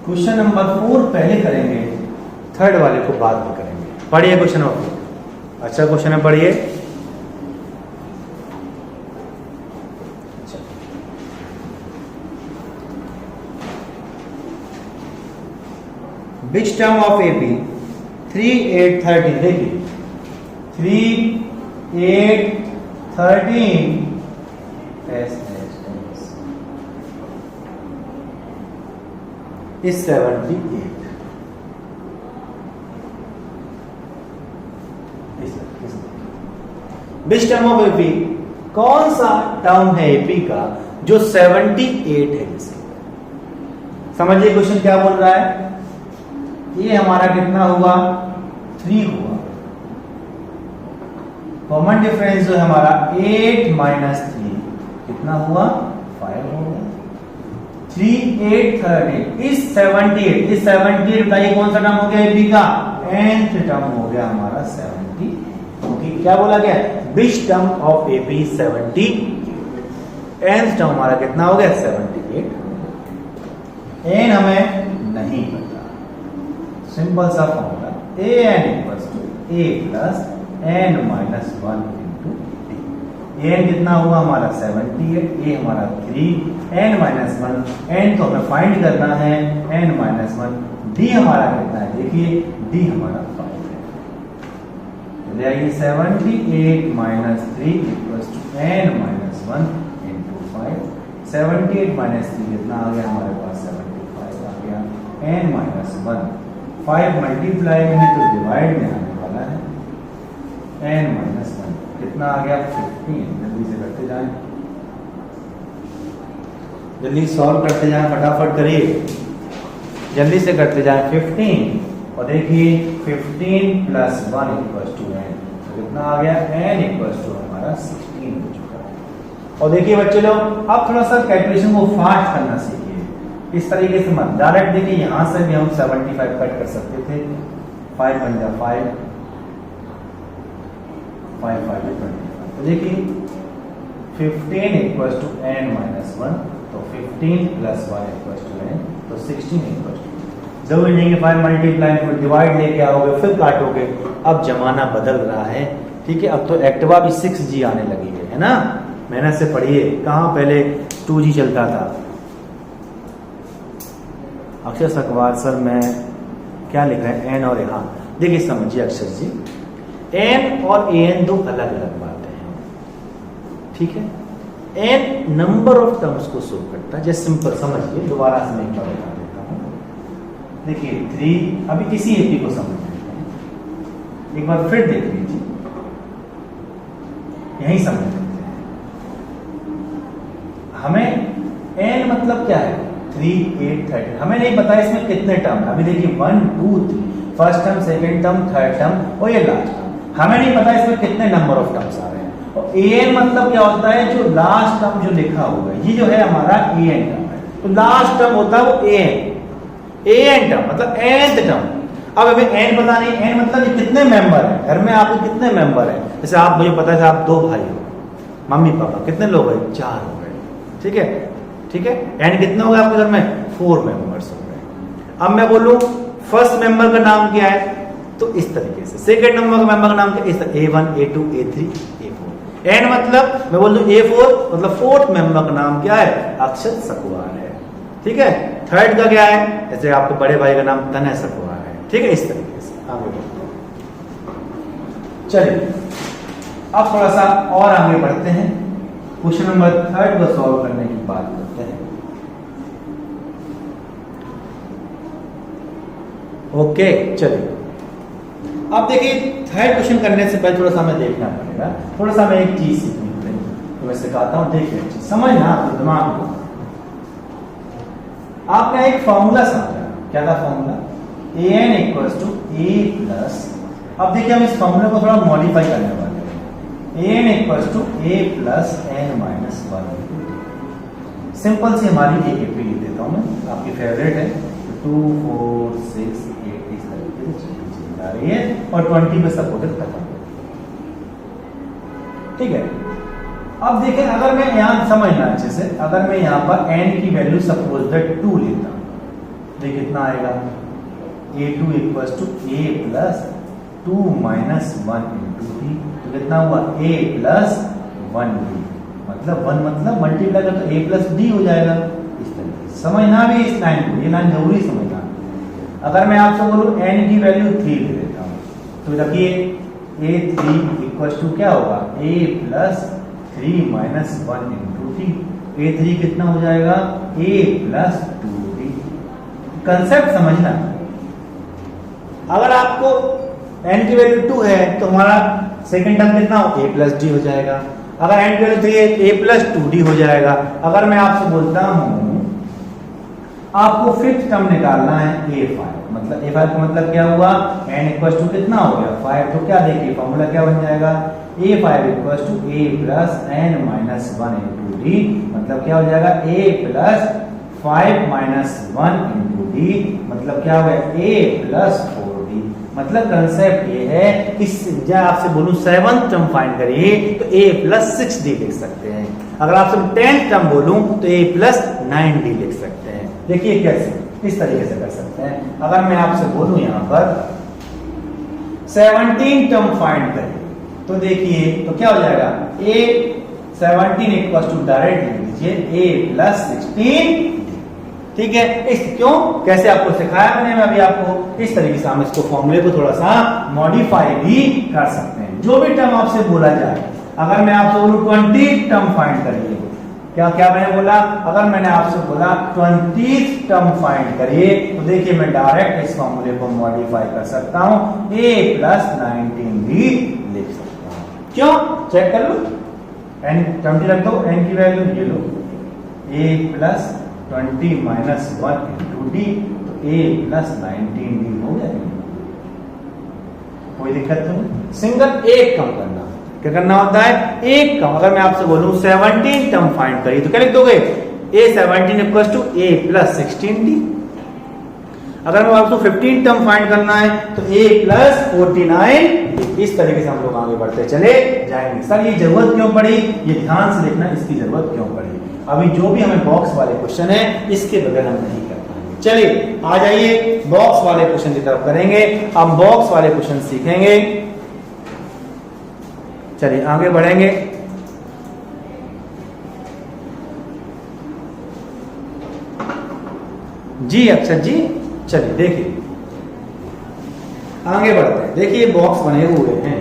क्वेश्चन नंबर 4 पहले करेंगे, थर्ड वाले को बाद में करेंगे। पढ़िए क्वेश्चन नंबर 4। अच्छा क्वेश्चन है, पढ़िए। Which term of AP 3, 8, 13, देखिए 3, 8, 13 is 78। Which term of AP, कौन सा टर्म है AP का जो 78 है? समझिए क्वेश्चन क्या बोल रहा है। ये हमारा कितना हुआ? 3 हुआ। कॉमन डिफरेंस जो है हमारा 8 माइनस 3 कितना हुआ? 5 हो गया। 3, 8, 13 इस 78। इस 78 बताइए कौन सा टर्म हो गया एपी का? nth टर्म हो गया हमारा 70। क्योंकि क्या बोला गया? Which term of AP 70। nth term हमारा कितना हो गया? 78। n हमें नहीं पता। सिंपल सा formula an equals to a plus n minus 1 into a। n कितना हुआ हमारा? 78। a हमारा 3, n माइनस 1, n तो हमें फाइंड करना है, n माइनस 1। d हमारा कितना है? देखिए d हमारा 5 है। चलिए आइए 78 minus 3 equals to n minus 1 into 5। 78 minus 3 कितना आ गया हमारे पास? 75 आ गया। n माइनस 1 5 मल्टीप्लाई में है तो डिवाइड में आने वाला है। n माइनस 1 कितना आ गया? 15। जल्दी से करते जाएं, जल्दी सॉल्व करते जाएं, फटाफट करिए, जल्दी से करते जाएं। 15 और देखिए 15 प्लस 1 इक्वल्स टू n, तो कितना आ गया? n इक्वल्स टू हमारा 16 हो चुका है। और देखिए बच्चे लोग, अब थोड़ा सा कैलकुलेशन को फास्ट करना सीखिए। इस तरीके से मत डायरेक्ट, देखिए यहां से भी हम 75 कट कर सकते थे। 5 बन जा 5, 5 5 25। तो देखिए 15 इक्वल्स टू n माइनस 1, तो 15 प्लस 1 इक्वल्स टू n, तो 16 इक्वल्स टू। जब लेंगे 5 मल्टीप्लाई में डिवाइड लेके आओगे, फिर काटोगे। अब जमाना बदल रहा है, ठीक है। अब तो एक्टिवा भी 6G आने लगी है ना। मेहनत से पढ़िए। कहाँ पहले 2G चलता था। अक्षर सकवार सर मैं क्या लिख रहे हैं? n और हाँ देखिए समझिए अक्षर जी, n और an दो अलग अलग बातें हैं, ठीक है। n नंबर ऑफ टर्म्स को शो करता है। जैसे सिंपल समझिए, दोबारा से मैं एक बार बता देता हूँ। देखिए 3, अभी इसी एपी को समझ लेते हैं, एक बार फिर देख लीजिए, यही समझ लेते हैं। हमें n मतलब क्या है? 3, 8, 13। हमें नहीं पता इसमें कितने टर्म है। अभी देखिए 1, 2, 3, first term, second term, third term और ये लास्ट टर्म। हमें नहीं पता इसमें कितने नंबर ऑफ टर्म्स आ रहे हैं। और an मतलब क्या होता है? जो लास्ट टर्म जो लिखा हुआ है, ये जो है हमारा an टर्म है। तो लास्ट टर्म होता है वो an टर्म मतलब nth टर्म। अब हमें n पता नहीं, n मतलब कितने मेंबर है घर में, आपके कितने मेंबर है। जैसे आप, मुझे पता है आप 2 भाई हो, मम्मी पापा, कितने लोग हैं? 4 हो गए, ठीक है, ठीक है। n कितने हो गए आपके घर में? 4 मेंबर्स हो गए। अब मैं बोलूं फर्स्ट मेंबर का नाम क्या है, तो इस तरीके से। सेकंड नंबर का मेंबर का नाम क्या है? A1, A2, A3, A4। n मतलब मैं बोल दूं A4 मतलब फोर्थ मेंबर का नाम क्या है? अक्षत सकवार है, ठीक है। थर्ड का क्या है? जैसे आपके बड़े भाई का नाम तनय सकवार है, ठीक है। इस तरीके से आगे बढ़ते हैं। चलिए अब थोड़ा सा और आगे बढ़ते हैं। क्वेश्चन नंबर 3 को सॉल्व करने की बात करते हैं। ओके चलिए, अब देखिए 3rd क्वेश्चन करने से पहले थोड़ा सा हमें देखना पड़ेगा, थोड़ा सा हमें एक चीज सीखनी पड़ेगी। तो मैं सिखाता हूं, देखिए समझना आपके दिमाग को। आपने एक फॉर्मूला समझा, क्या था formula? an equals to a plus, अब देखिए हम इस फॉर्मूला को थोड़ा मॉडिफाई करने वाले हैं। an equals to a plus n minus 1। Simple सी हमारी एक लिख देता हूं मैं, आपकी फेवरेट है। 2, 4, 6, 8 इस तरीके से चली जा रही है और 20 में सपोर्टेड खत्म, ठीक है। अब देखें, अगर मैं यहां समझना अच्छे से, अगर मैं यहां पर n की वैल्यू सपोज दैट 2 लेता हूं, तो कितना आएगा, a2 equals to a plus 2 minus 1 into d, तो कितना हुआ a प्लस 1d, मतलब 1 मतलब मल्टीप्लाई कर तो a प्लस d हो जाएगा। इस तरीके से समझना भी इस लाइन को, ये लाइन जरूरी समझना। अगर मैं आपसे बोलूं n की वैल्यू 3 ले लेता हूं, तो रखिए a3 इक्वल्स टू क्या होगा, a plus 3 minus 1 into D, a3 कितना हो जाएगा, a प्लस 2d। कंसेप्ट समझना, अगर आपको n की वैल्यू 2 है तो हमारा सेकंड टर्म कितना हो, a प्लस d हो जाएगा। अगर n की वैल्यू 3 है, a प्लस 2d हो जाएगा। अगर मैं आपसे बोलता हूं आपको फिफ्थ टर्म निकालना है a5, मतलब a5 का मतलब क्या हुआ, n इक्वल्स टू कितना हो गया 5, तो क्या देखिए फॉर्मूला क्या बन जाएगा, a5 equals to a plus n minus 1 into D, मतलब क्या हो जाएगा a plus 5 minus 1 into D, मतलब क्या हो गया a प्लस 4d। मतलब कंसेप्ट ये है कि जब आपसे बोलूं 7th टर्म फाइंड करिए तो a प्लस 6d लिख सकते हैं। अगर आपसे 10th टर्म बोलूं तो a प्लस 9d लिख सकते हैं। देखिए कैसे, इस तरीके से कर सकते हैं। अगर मैं आपसे बोलूं यहां पर 17 टर्म फाइंड करिए, तो देखिए तो क्या हो जाएगा, a 17 इक्वल्स टू डायरेक्ट लिख लीजिए a प्लस 16, ठीक है। इस क्यों कैसे आपको सिखाया मैंने, मैं अभी आपको इस तरीके से हम इसको फॉर्मूले को थोड़ा सा मॉडिफाई भी कर सकते हैं। जो भी टर्म आपसे बोला जाए, अगर मैं आपसे बोलूं 20 टर्म फाइंड करिए, क्या क्या मैंने बोला, अगर मैंने आपसे बोला 20th टर्म फाइंड करिए, तो देखिए मैं डायरेक्ट इस फॉर्मूले को मॉडिफाई कर सकता हूं, a प्लस 19 भी लिख सकता हूं। क्यों, चेक कर लो, n 20 रख दो, n की वैल्यू ये लो, a plus 20 minus 1 into D, तो a प्लस 19d हो जाएगा। कोई दिक्कत नहीं, सिंगल एक कम करना, क्या करना होता है, एक कम। अगर मैं आपसे बोलूं 17 टर्म फाइंड करिए, तो क्या लिख दोगे, a 17 equals to a plus 16d। अगर मैं आपको 15 टर्म फाइंड करना है तो a प्लस 49। इस तरीके से हम लोग आगे बढ़ते चले जाएंगे। सर ये जरूरत क्यों पड़ी, ये ध्यान से देखना, इसकी जरूरत क्यों पड़ी। अभी जो भी हमें बॉक्स वाले क्वेश्चन है इसके बगैर हम नहीं कर पाएंगे। चलिए आ जाइए बॉक्स वाले क्वेश्चन की तरफ करेंगे, हम बॉक्स वाले क्वेश्चन सीखेंगे। चलिए आगे बढ़ेंगे। जी अक्षर जी, चलिए देखिए आगे बढ़ते हैं। देखिए बॉक्स बने हुए हैं,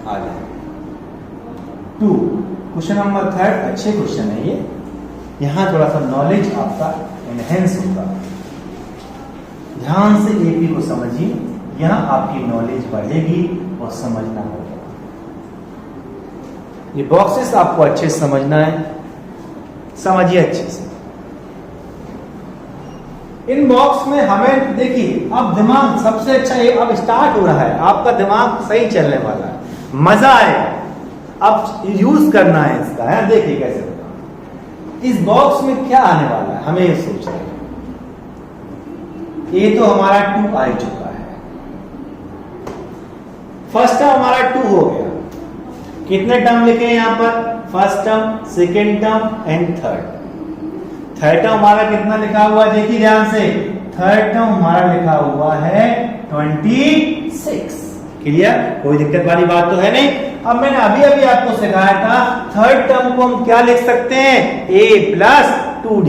आ जाए 2 क्वेश्चन नंबर 3, अच्छे क्वेश्चन है ये। यहां थोड़ा सा नॉलेज आपका एनहेंस होगा, ध्यान से एपी को समझिए, यहां आपकी नॉलेज बढ़ेगी और समझना होगा। ये बॉक्सेस आपको अच्छे से समझना है, समझिए अच्छे से। इन बॉक्स में हमें देखिए, अब दिमाग सबसे अच्छा ये अब स्टार्ट हो रहा है, आपका दिमाग सही चलने वाला है, मजा आएगा, अब यूज करना है इसका, है देखिए कैसे होगा। इस बॉक्स में क्या आने वाला है हमें ये सोचना है। ये तो हमारा 2 आ चुका है, फर्स्ट टर्म हमारा 2 हो गया। कितने टर्म लिखे हैं यहां पर, first term, second term and third. Third term हमारा कितना लिखा हुआ है, देखिए ध्यान से, थर्ड टर्म हमारा लिखा हुआ है 26। क्लियर, कोई दिक्कत वाली बात तो है नहीं। अब मैंने अभी अभी आपको सिखाया था थर्ड टर्म को हम क्या लिख सकते हैं, a प्लस 2d।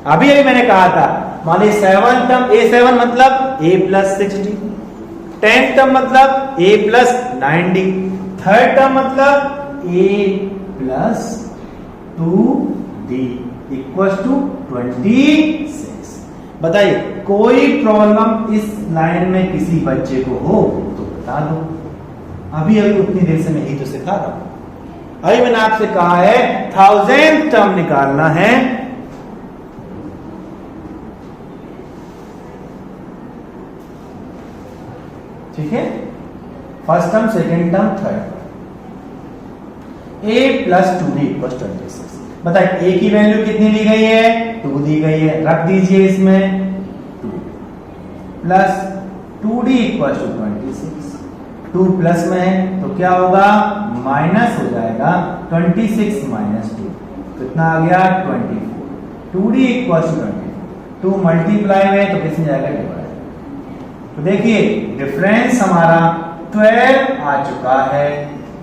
अभी अभी मैंने कहा था, मानिए 7 टर्म a7 मतलब a प्लस 6d, 10 टर्म मतलब a plus 9d, third term मतलब a plus 2d equals to 26। बताइए कोई प्रॉब्लम इस लाइन में किसी बच्चे को हो तो बता दो। अभी अभी उतनी देर से मैं ही तो सिखा रहा हूं। अभी मैंने आपसे कहा है 1000th टर्म निकालना है, ठीक है, first term, second term, third term. a plus 2d equals 26। बताइए a की वैल्यू कितनी दी गई है, 2 दी गई है, रख दीजिए इसमें 2 plus 2d equals to 26। 2 plus में है तो क्या होगा, माइनस हो जाएगा 26 माइनस 2, कितना आ गया 24। 2d इक्वल टू 24, 2 मल्टीप्लाई में तो किसमें जाएगा, डिवाइड। तो देखिए डिफरेंस हमारा 12 आ चुका है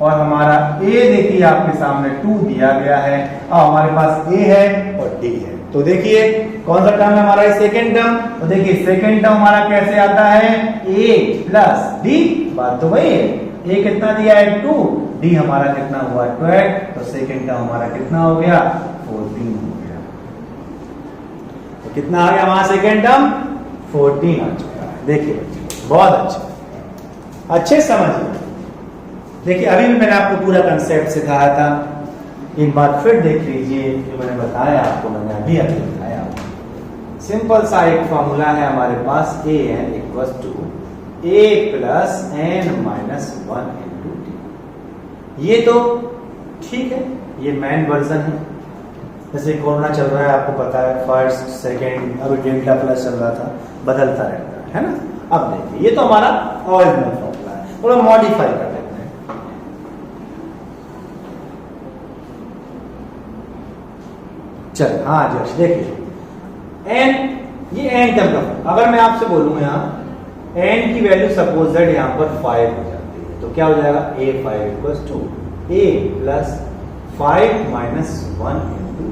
और हमारा a देखिए आपके सामने 2 दिया गया है, अब हमारे पास a है और d है। तो देखिए कौन सा टर्म है हमारा, सेकेंड टर्म। तो देखिए सेकेंड टर्म हमारा कैसे आता है, a प्लस d, बात तो वही है, a कितना दिया है 2, d हमारा कितना हुआ 12, तो सेकेंड टर्म हमारा कितना हो गया 14 हो गया। तो कितना आ गया हमारा सेकेंड टर्म 14 आ चुका है। देखिए बच्चे बहुत अच्छा, अच्छे समझिए। देखिए अभी भी मैंने आपको पूरा कंसेप्ट सिखाया था, एक बार फिर देख लीजिए जो मैंने बताया आपको, मैंने अभी बताया आपको। सिंपल सा एक फॉर्मूला है हमारे पास, a n equals to a plus n minus 1 into D. ये तो ठीक है, ये मेन वर्जन है। जैसे कोरोना चल रहा है आपको पता है, फर्स्ट सेकेंड, अभी डेल्टा प्लस चल रहा था, बदलता रहता है ना। अब देखिए ये तो हमारा ओरिजिनल फॉर्मूला है, थोड़ा मॉडिफाई कर लेते हैं। चल हाँ जस्ट देखिए n, ये n टर्म का, अगर मैं आपसे बोलूं यहाँ n की वैल्यू सपोज दैट यहाँ पर 5 हो जाती है, तो क्या हो जाएगा a5 equals to a plus 5 minus 1 into,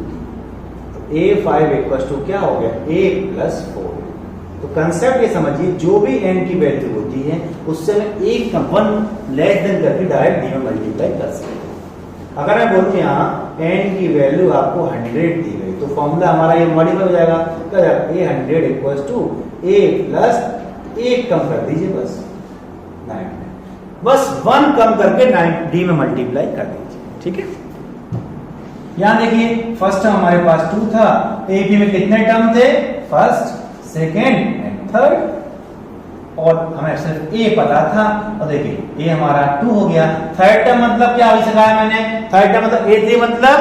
तो a5 इक्वल्स टू क्या हो गया a प्लस 4। तो कंसेप्ट ये समझिए, जो भी n की वैल्यू होती है उससे मैं एक का 1 लेस देन करके डायरेक्ट d में मल्टीप्लाई कर सकता हूँ। अगर मैं बोलूं यहाँ n की वैल्यू आपको 100 दी गई, तो फॉर्मूला हमारा ये मॉडिफाई हो जाएगा, क्या जाएगा a100 equals to a plus 1 कम कर दीजिए बस 9, बस 1 कम करके 9 d में मल्टीप्लाई कर दीजिए, ठीक है। यहाँ देखिए फर्स्ट टर्म हमारे पास 2 था, a b में कितने टर्म थे, फर्स्ट सेकेंड एंड थर्ड, और हमें सिर्फ a पता था, और देखिए a हमारा 2 हो गया। थर्ड टर्म मतलब क्या अभी सिखाया मैंने, थर्ड टर्म मतलब a3 मतलब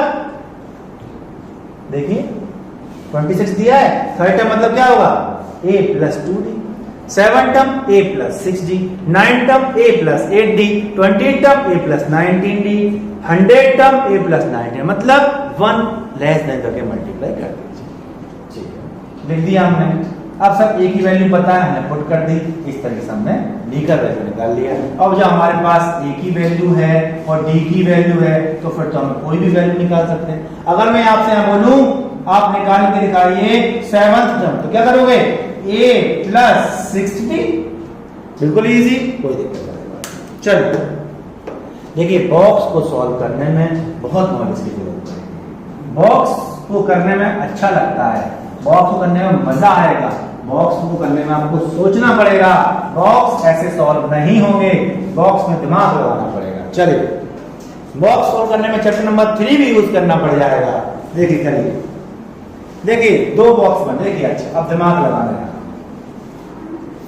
देखिए 26 दिया है, थर्ड टर्म मतलब क्या होगा a plus 2d, 7 term a plus 6d, 9 term a plus 8d, 20 term a plus 19d, 100 term a plus 19, मतलब 1 लेस देन करके मल्टीप्लाई कर दीजिए, ठीक है। लिख दिया हमने। अब सब a की वैल्यू पता है, हमने पुट कर दी, इस तरह से हमने d का वैल्यू निकाल लिया। अब जब हमारे पास a की वैल्यू है और d की वैल्यू है, तो फिर तो हम कोई भी वैल्यू निकाल सकते हैं। अगर मैं आपसे यहाँ बोलूं आप निकाल के दिखाइए 7th टर्म, तो क्या करोगे a प्लस 6d, बिल्कुल इजी, कोई दिक्कत नहीं। चलो देखिए बॉक्स को सॉल्व करने में बहुत नॉलेज की जरूरत है। बॉक्स को करने में अच्छा लगता है, बॉक्स को करने में मजा आएगा, बॉक्स को करने में आपको सोचना पड़ेगा, बॉक्स ऐसे सॉल्व नहीं होंगे, बॉक्स में दिमाग लगाना पड़ेगा। चलिए बॉक्स सॉल्व करने में चैप्टर नंबर 3 भी यूज करना पड़ जाएगा। देखिए करिए, देखिए 2 बॉक्स बन, देखिए अच्छा अब दिमाग लगाना है।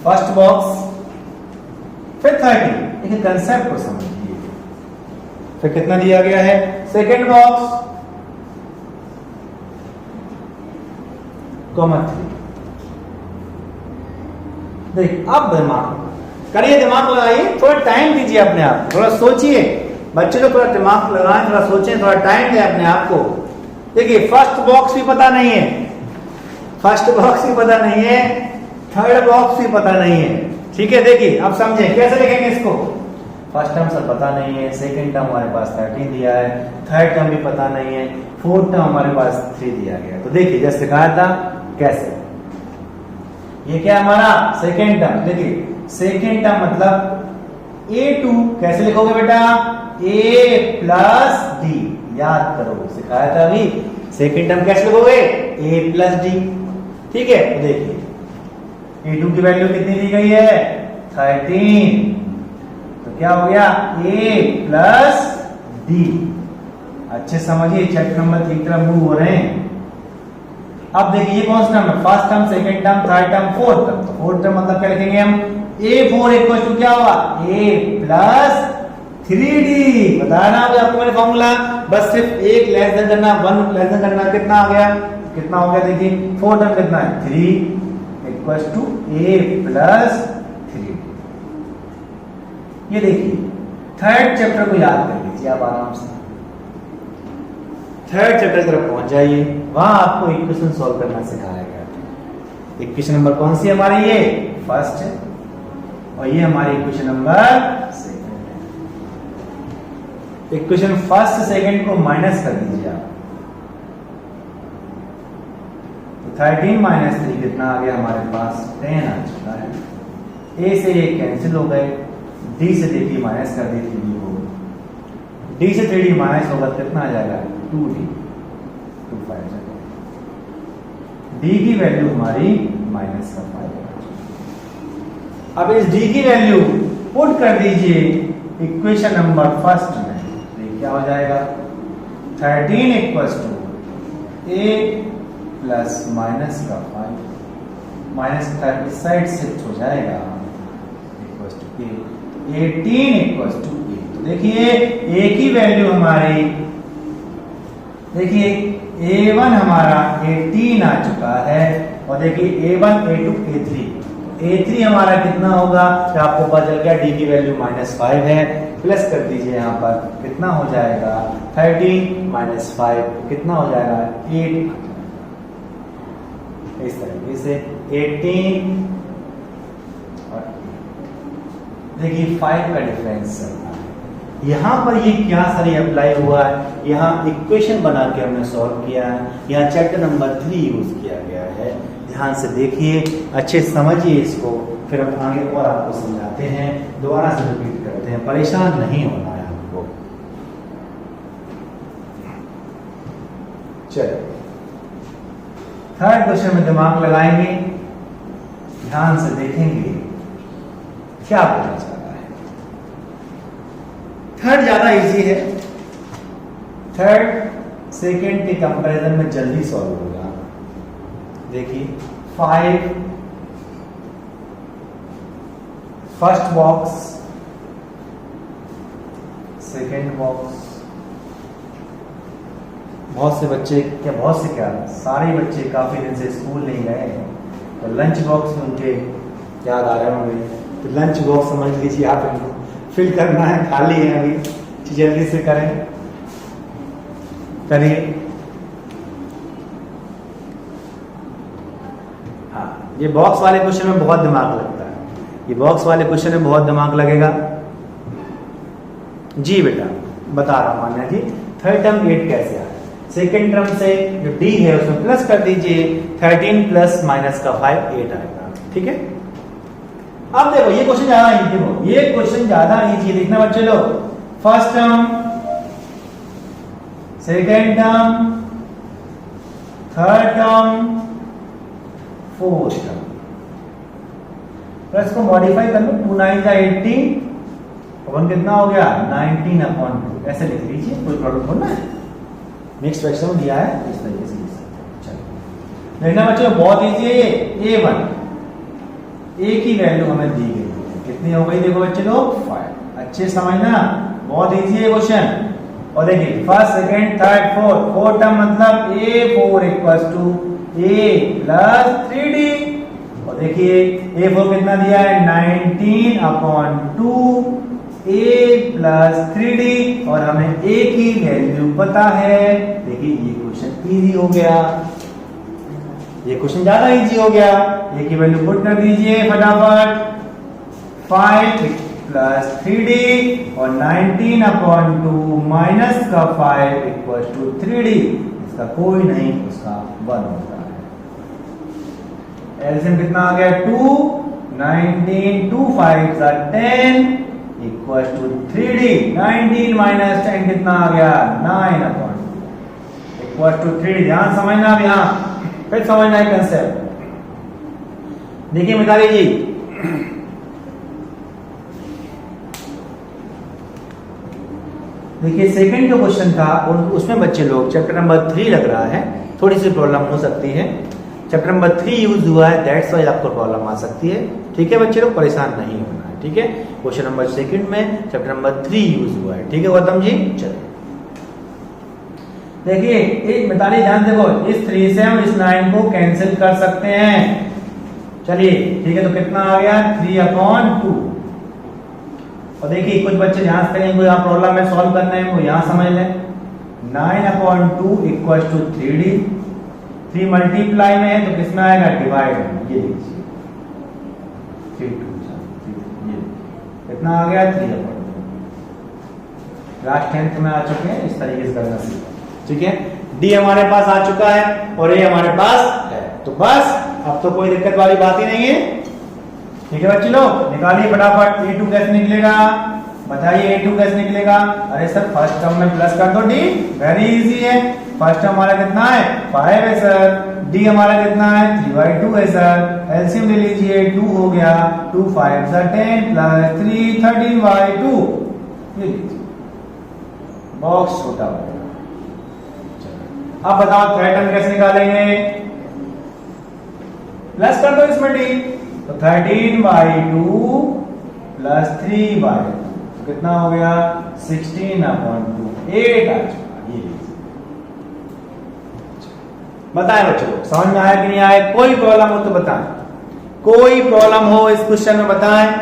फर्स्ट बॉक्स फिर 30, देखिए कंसेप्ट को समझिए। फिर कितना दिया गया है, सेकेंड बॉक्स कॉमा 3। देखिए अब दिमाग करिए, दिमाग लगाइए, थोड़ा टाइम दीजिए अपने आप, थोड़ा सोचिए, बच्चे लोग थोड़ा दिमाग लगाएं, थोड़ा सोचें, थोड़ा टाइम दें अपने आप को। देखिए फर्स्ट बॉक्स भी पता नहीं है, फर्स्ट बॉक्स भी पता नहीं है, थर्ड बॉक्स भी पता नहीं है, ठीक है। देखिए अब समझें कैसे लिखेंगे इसको। फर्स्ट टर्म सब पता नहीं है, सेकंड टर्म हमारे पास 13 दिया है, थर्ड टर्म भी पता नहीं है, फोर्थ टर्म हमारे पास 3 दिया गया है। तो देखिए जैसे सिखाया था कैसे, ये क्या हमारा सेकेंड टर्म, देखिए सेकेंड टर्म मतलब a2 कैसे लिखोगे बेटा, a प्लस d, याद करो सिखाया था अभी, सेकेंड टर्म कैसे लिखोगे a प्लस d, ठीक है। तो देखिए a2 की वैल्यू कितनी दी गई है 13, तो क्या हो गया a प्लस d। अच्छे समझिए चैप्टर नंबर 3 की तरफ मूव हो रहे हैं। अब देखिए ये कौन सा टर्म है, first term, second term, third term, fourth term. तो फोर्थ टर्म मतलब क्या लिखेंगे हम, a4 इक्वल टू क्या होगा a प्लस 3d, बताया ना आपको मैंने फॉर्मूला, बस सिर्फ एक लेस देन करना, 1 लेस देन करना, कितना आ गया, कितना हो गया देखिए, फोर्थ टर्म कितना है 3 equal to a plus 3d। ये देखिए थर्ड चैप्टर को याद कर लीजिए आप आराम से, थर्ड चैप्टर की तरफ पहुंच जाइए, वहां आपको इक्वेशन सॉल्व करना सिखाया गया था। इक्वेशन नंबर कौन सी हमारी, ये फर्स्ट है और ये हमारी इक्वेशन नंबर सेकंड है। इक्वेशन फर्स्ट सेकंड को माइनस कर दीजिए आप, तो 13 माइनस 3 कितना आ गया हमारे पास, 10 आ चुका है। ए से ये कैंसिल हो गए, डी से देखिए माइनस कर दी 3D को, डी से 3D माइनस होगा कितना आ जाएगा 2D, 25 जाएगा। डी की वैल्यू हमारी माइनस का 5 है। अब इस डी की वैल्यू पुट कर दीजिए इक्वेशन नंबर फर्स्ट में, तो क्या हो जाएगा 13 equals to a plus minus का 5, माइनस का इस साइड शिफ्ट हो जाएगा equals to a, 18 equals to a. तो देखिए ए की वैल्यू हमारी, देखिए a1 हमारा 18 आ चुका है और देखिए a1 a2 a3, a3 हमारा कितना होगा, तो आपको पता चल गया डी की वैल्यू -5 है, प्लस कर दीजिए यहाँ पर कितना हो जाएगा 13 माइनस 5 कितना हो जाएगा 8, इस तरीके से 18 और देखिए 5 का डिफरेंस चल रहा है। यहाँ पर ये क्या सारी अप्लाई हुआ है, यहाँ इक्वेशन बना के हमने सॉल्व किया है, यहाँ चैप्टर नंबर 3 यूज किया गया है। ध्यान से देखिए, अच्छे समझिए इसको, फिर हम आगे और आपको समझाते हैं, दोबारा से रिपीट करते हैं, परेशान नहीं होना है हमको। चलिए थर्ड क्वेश्चन में दिमाग लगाएंगे, ध्यान से देखेंगे क्या पता चला है। थर्ड ज्यादा इजी है, थर्ड सेकेंड के कंपैरिजन में जल्दी सॉल्व होगा। देखिए 5 फर्स्ट बॉक्स, सेकेंड बॉक्स, बहुत से बच्चे क्या, बहुत से क्या, सारे बच्चे काफी दिन से स्कूल नहीं गए हैं, तो लंच बॉक्स में उनके याद आ रहे होंगे, तो लंच बॉक्स समझ लीजिए आप, इनको फिल करना है, खाली है अभी, जल्दी से करें, करिए। हाँ, ये बॉक्स वाले क्वेश्चन में बहुत दिमाग लगता है, ये बॉक्स वाले क्वेश्चन में बहुत दिमाग लगेगा। जी बेटा बता रहा हूं मान्या जी, थर्ड टर्म 8 कैसे आया, सेकेंड टर्म से जो डी है उसमें प्लस कर दीजिए, 13 प्लस माइनस का 5 8 आएगा, ठीक है। अब देखो ये क्वेश्चन ज्यादा इजी, देखो ये क्वेश्चन ज्यादा इजी, देखना बच्चे लोग, first term, second term, third term, fourth term, plus को मॉडिफाई कर लो, 2 9 का 18, वन कितना हो गया 19/2, ऐसे लिख लीजिए, कोई प्रॉब्लम होना है, नेक्स्ट क्वेश्चन में दिया है इस तरीके से लिख सकते हैं। चलो देखना बच्चों बहुत इजी है ये, a1 ए की वैल्यू हमें दी गई है, कितनी हो गई देखो बच्चे लोग 5, अच्छे समझना, बहुत इजी है क्वेश्चन। और देखिए first second third fourth, fourth term मतलब a4 equals to a plus 3d, और देखिए a4 कितना दिया है 19/2 a प्लस 3d, और हमें a की वैल्यू पता है। देखिए ये क्वेश्चन इजी हो गया, ये क्वेश्चन ज्यादा इजी हो गया, a की वैल्यू पुट कर दीजिए फटाफट, 5 प्लस 3d और 19/2 माइनस का 5 इक्वल टू 3d, इसका कोई नहीं, उसका 1 होता है। एलसीएम कितना आ गया 2, 19 2 5 10 इक्वल टू 3d, 19 माइनस 10 कितना आ गया 9/2 इक्वल टू 3d। ध्यान समझना, अब यहाँ फिर समझना है कंसेप्ट। देखिए मिताली जी, देखिए सेकंड जो क्वेश्चन था उसमें बच्चे लोग चैप्टर नंबर 3 लग रहा है, थोड़ी सी प्रॉब्लम हो सकती है, चैप्टर नंबर 3 यूज हुआ है, दैट्स वाई आपको प्रॉब्लम आ सकती है, ठीक है बच्चे लोग, परेशान नहीं होना है, ठीक है। क्वेश्चन नंबर सेकंड में चैप्टर नंबर 3 यूज हुआ है, ठीक है गौतम जी। चलिए देखिए एक मिताली ध्यान देखो, इस 3 से हम इस 9 को कैंसिल कर सकते हैं, चलिए ठीक है, तो कितना आ गया 3/2, और देखिए कुछ बच्चे ध्यान से करेंगे, यहाँ प्रॉब्लम में सॉल्व करना है, वो यहाँ समझ लें। 9/2 इक्वल टू 3D, 3 मल्टीप्लाई में है तो किसमें आएगा, डिवाइड में। ये लीजिए 3 2 ये कितना आ गया, 3/2। क्लास 10th में आ चुके हैं, इस तरीके से करना सीखा, ठीक है। डी हमारे पास आ चुका है और ए हमारे पास है, तो बस अब तो कोई दिक्कत वाली बात ही नहीं है, ठीक है बच्चे लोग। निकालिए फटाफट, A2 कैसे निकलेगा, बताइए A2 कैसे निकलेगा। अरे सर फर्स्ट टर्म में प्लस कर दो डी, वेरी इजी है। फर्स्ट टर्म हमारा कितना है, 5 है सर। डी हमारा कितना है, 3/2 है सर। एलसीएम ले लीजिए, 2 हो गया, 2 5 10 प्लस 3 13/2। ये लीजिए बॉक्स छोटा हो गया। अब बताओ थर्ड टर्म कैसे निकालेंगे, प्लस कर दो इसमें डी, तो 13/2 प्लस 3/2 तो कितना हो गया, 16/2, 8 आ चुका। ये बताएं बच्चों, समझ में आया कि नहीं आया, कोई प्रॉब्लम हो तो बताएं, कोई प्रॉब्लम हो इस क्वेश्चन में बताएं।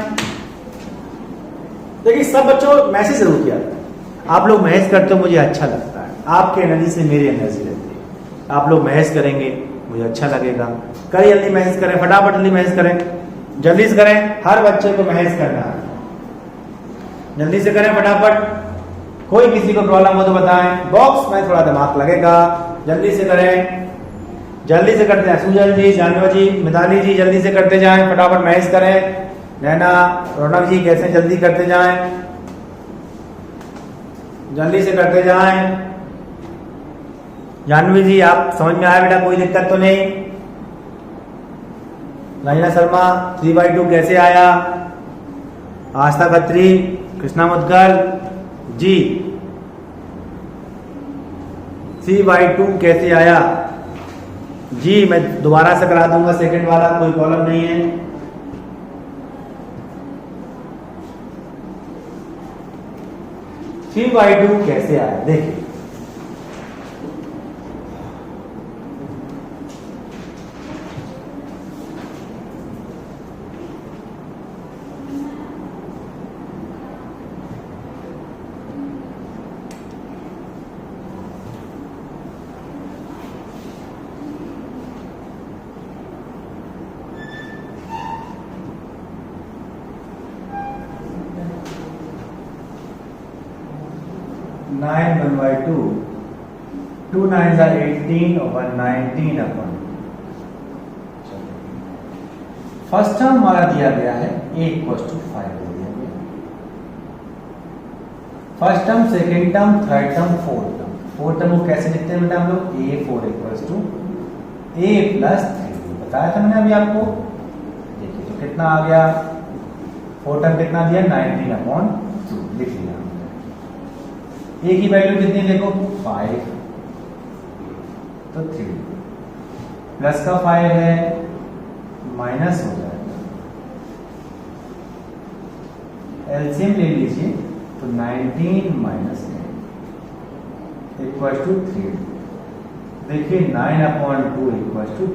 देखिए सब बच्चों मैसेज जरूर किया, आप लोग महज करते हो मुझे अच्छा लगता है, आपके एनर्जी से मेरी एनर्जी रहती है। आप लोग महज करेंगे मुझे अच्छा लगेगा। करिए जल्दी महज करें, फटाफट जल्दी महज करें, जल्दी से करें, हर बच्चे को महज करना है, जल्दी से करें फटाफट। कोई किसी को प्रॉब्लम हो तो बताएं, बॉक्स में थोड़ा दिमाग लगेगा, जल्दी से करें, जल्दी से करते हैं। सुजल जी, जानवी जी, मिताली जी जल्दी से करते जाएं, फटाफट महज करें। नैना, रौनक जी कैसे जल्दी करते जाएं, जल्दी से करते जाएं। जानवी जी आप समझ में आया बेटा, कोई दिक्कत तो नहीं। रंजना शर्मा 3/2 कैसे आया, आस्था खत्री, कृष्णा मुदगल जी 3/2 कैसे आया जी, मैं दोबारा से करा दूंगा सेकंड वाला, कोई प्रॉब्लम नहीं है। 3/2 कैसे आया देखिए, नाइन 1/2, 2 9s are 18 और 119/2। फर्स्ट टर्म हमारा दिया गया है a = 5 दिया गया, first term, second term, third term, fourth term. Fourth term को कैसे लिखते हैं बेटा हम लोग, a4 = a + 3, बताया था मैंने अभी आपको। देखिए तो कितना आ गया, फोर्थ टर्म कितना दिया, 19/2 लिख लिया। ए की वैल्यू कितनी देखो 5, तो 3 प्लस का 5 है, माइनस हो जाएगा, एलसीएम ले लीजिए तो 19 - 10 = 3। देखिए 9/2 = 3,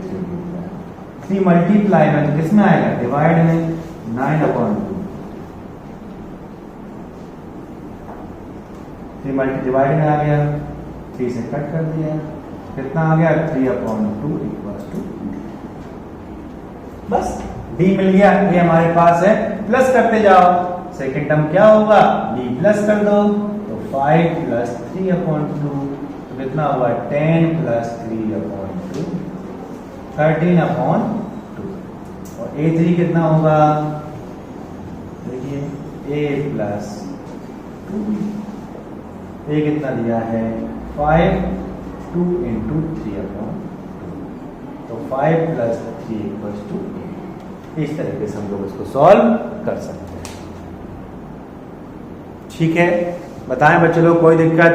3 मल्टीप्लाई में तो किस में आएगा, डिवाइड में, 9/2 3 डिवाइड में आ गया, 3 से कट कर दिया, कितना आ गया, 3/2 = बस d मिल गया। ये हमारे पास है, प्लस करते जाओ, सेकेंड टर्म क्या होगा, d प्लस कर दो, तो 5 + 3/2 तो कितना हुआ, 10 + 3/2 13/2। और a3 कितना होगा, देखिए a + 2, ये कितना दिया है, 5 2 × 3/2 तो 5 + 3 = 8। इस तरीके से हम लोग इसको सॉल्व कर सकते हैं, ठीक है। बताएं बच्चों लोग कोई दिक्कत,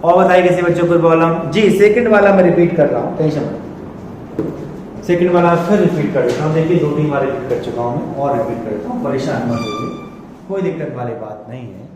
और बताइए किसी बच्चों को प्रॉब्लम जी। सेकंड वाला मैं रिपीट कर रहा हूँ, टेंशन मत, सेकंड वाला फिर रिपीट कर देता हूँ। देखिए 2-3 बार रिपीट कर चुका हूँ मैं, और रिपीट करता हूँ, परेशान मत होइए, कोई दिक्कत वाली बात नहीं है।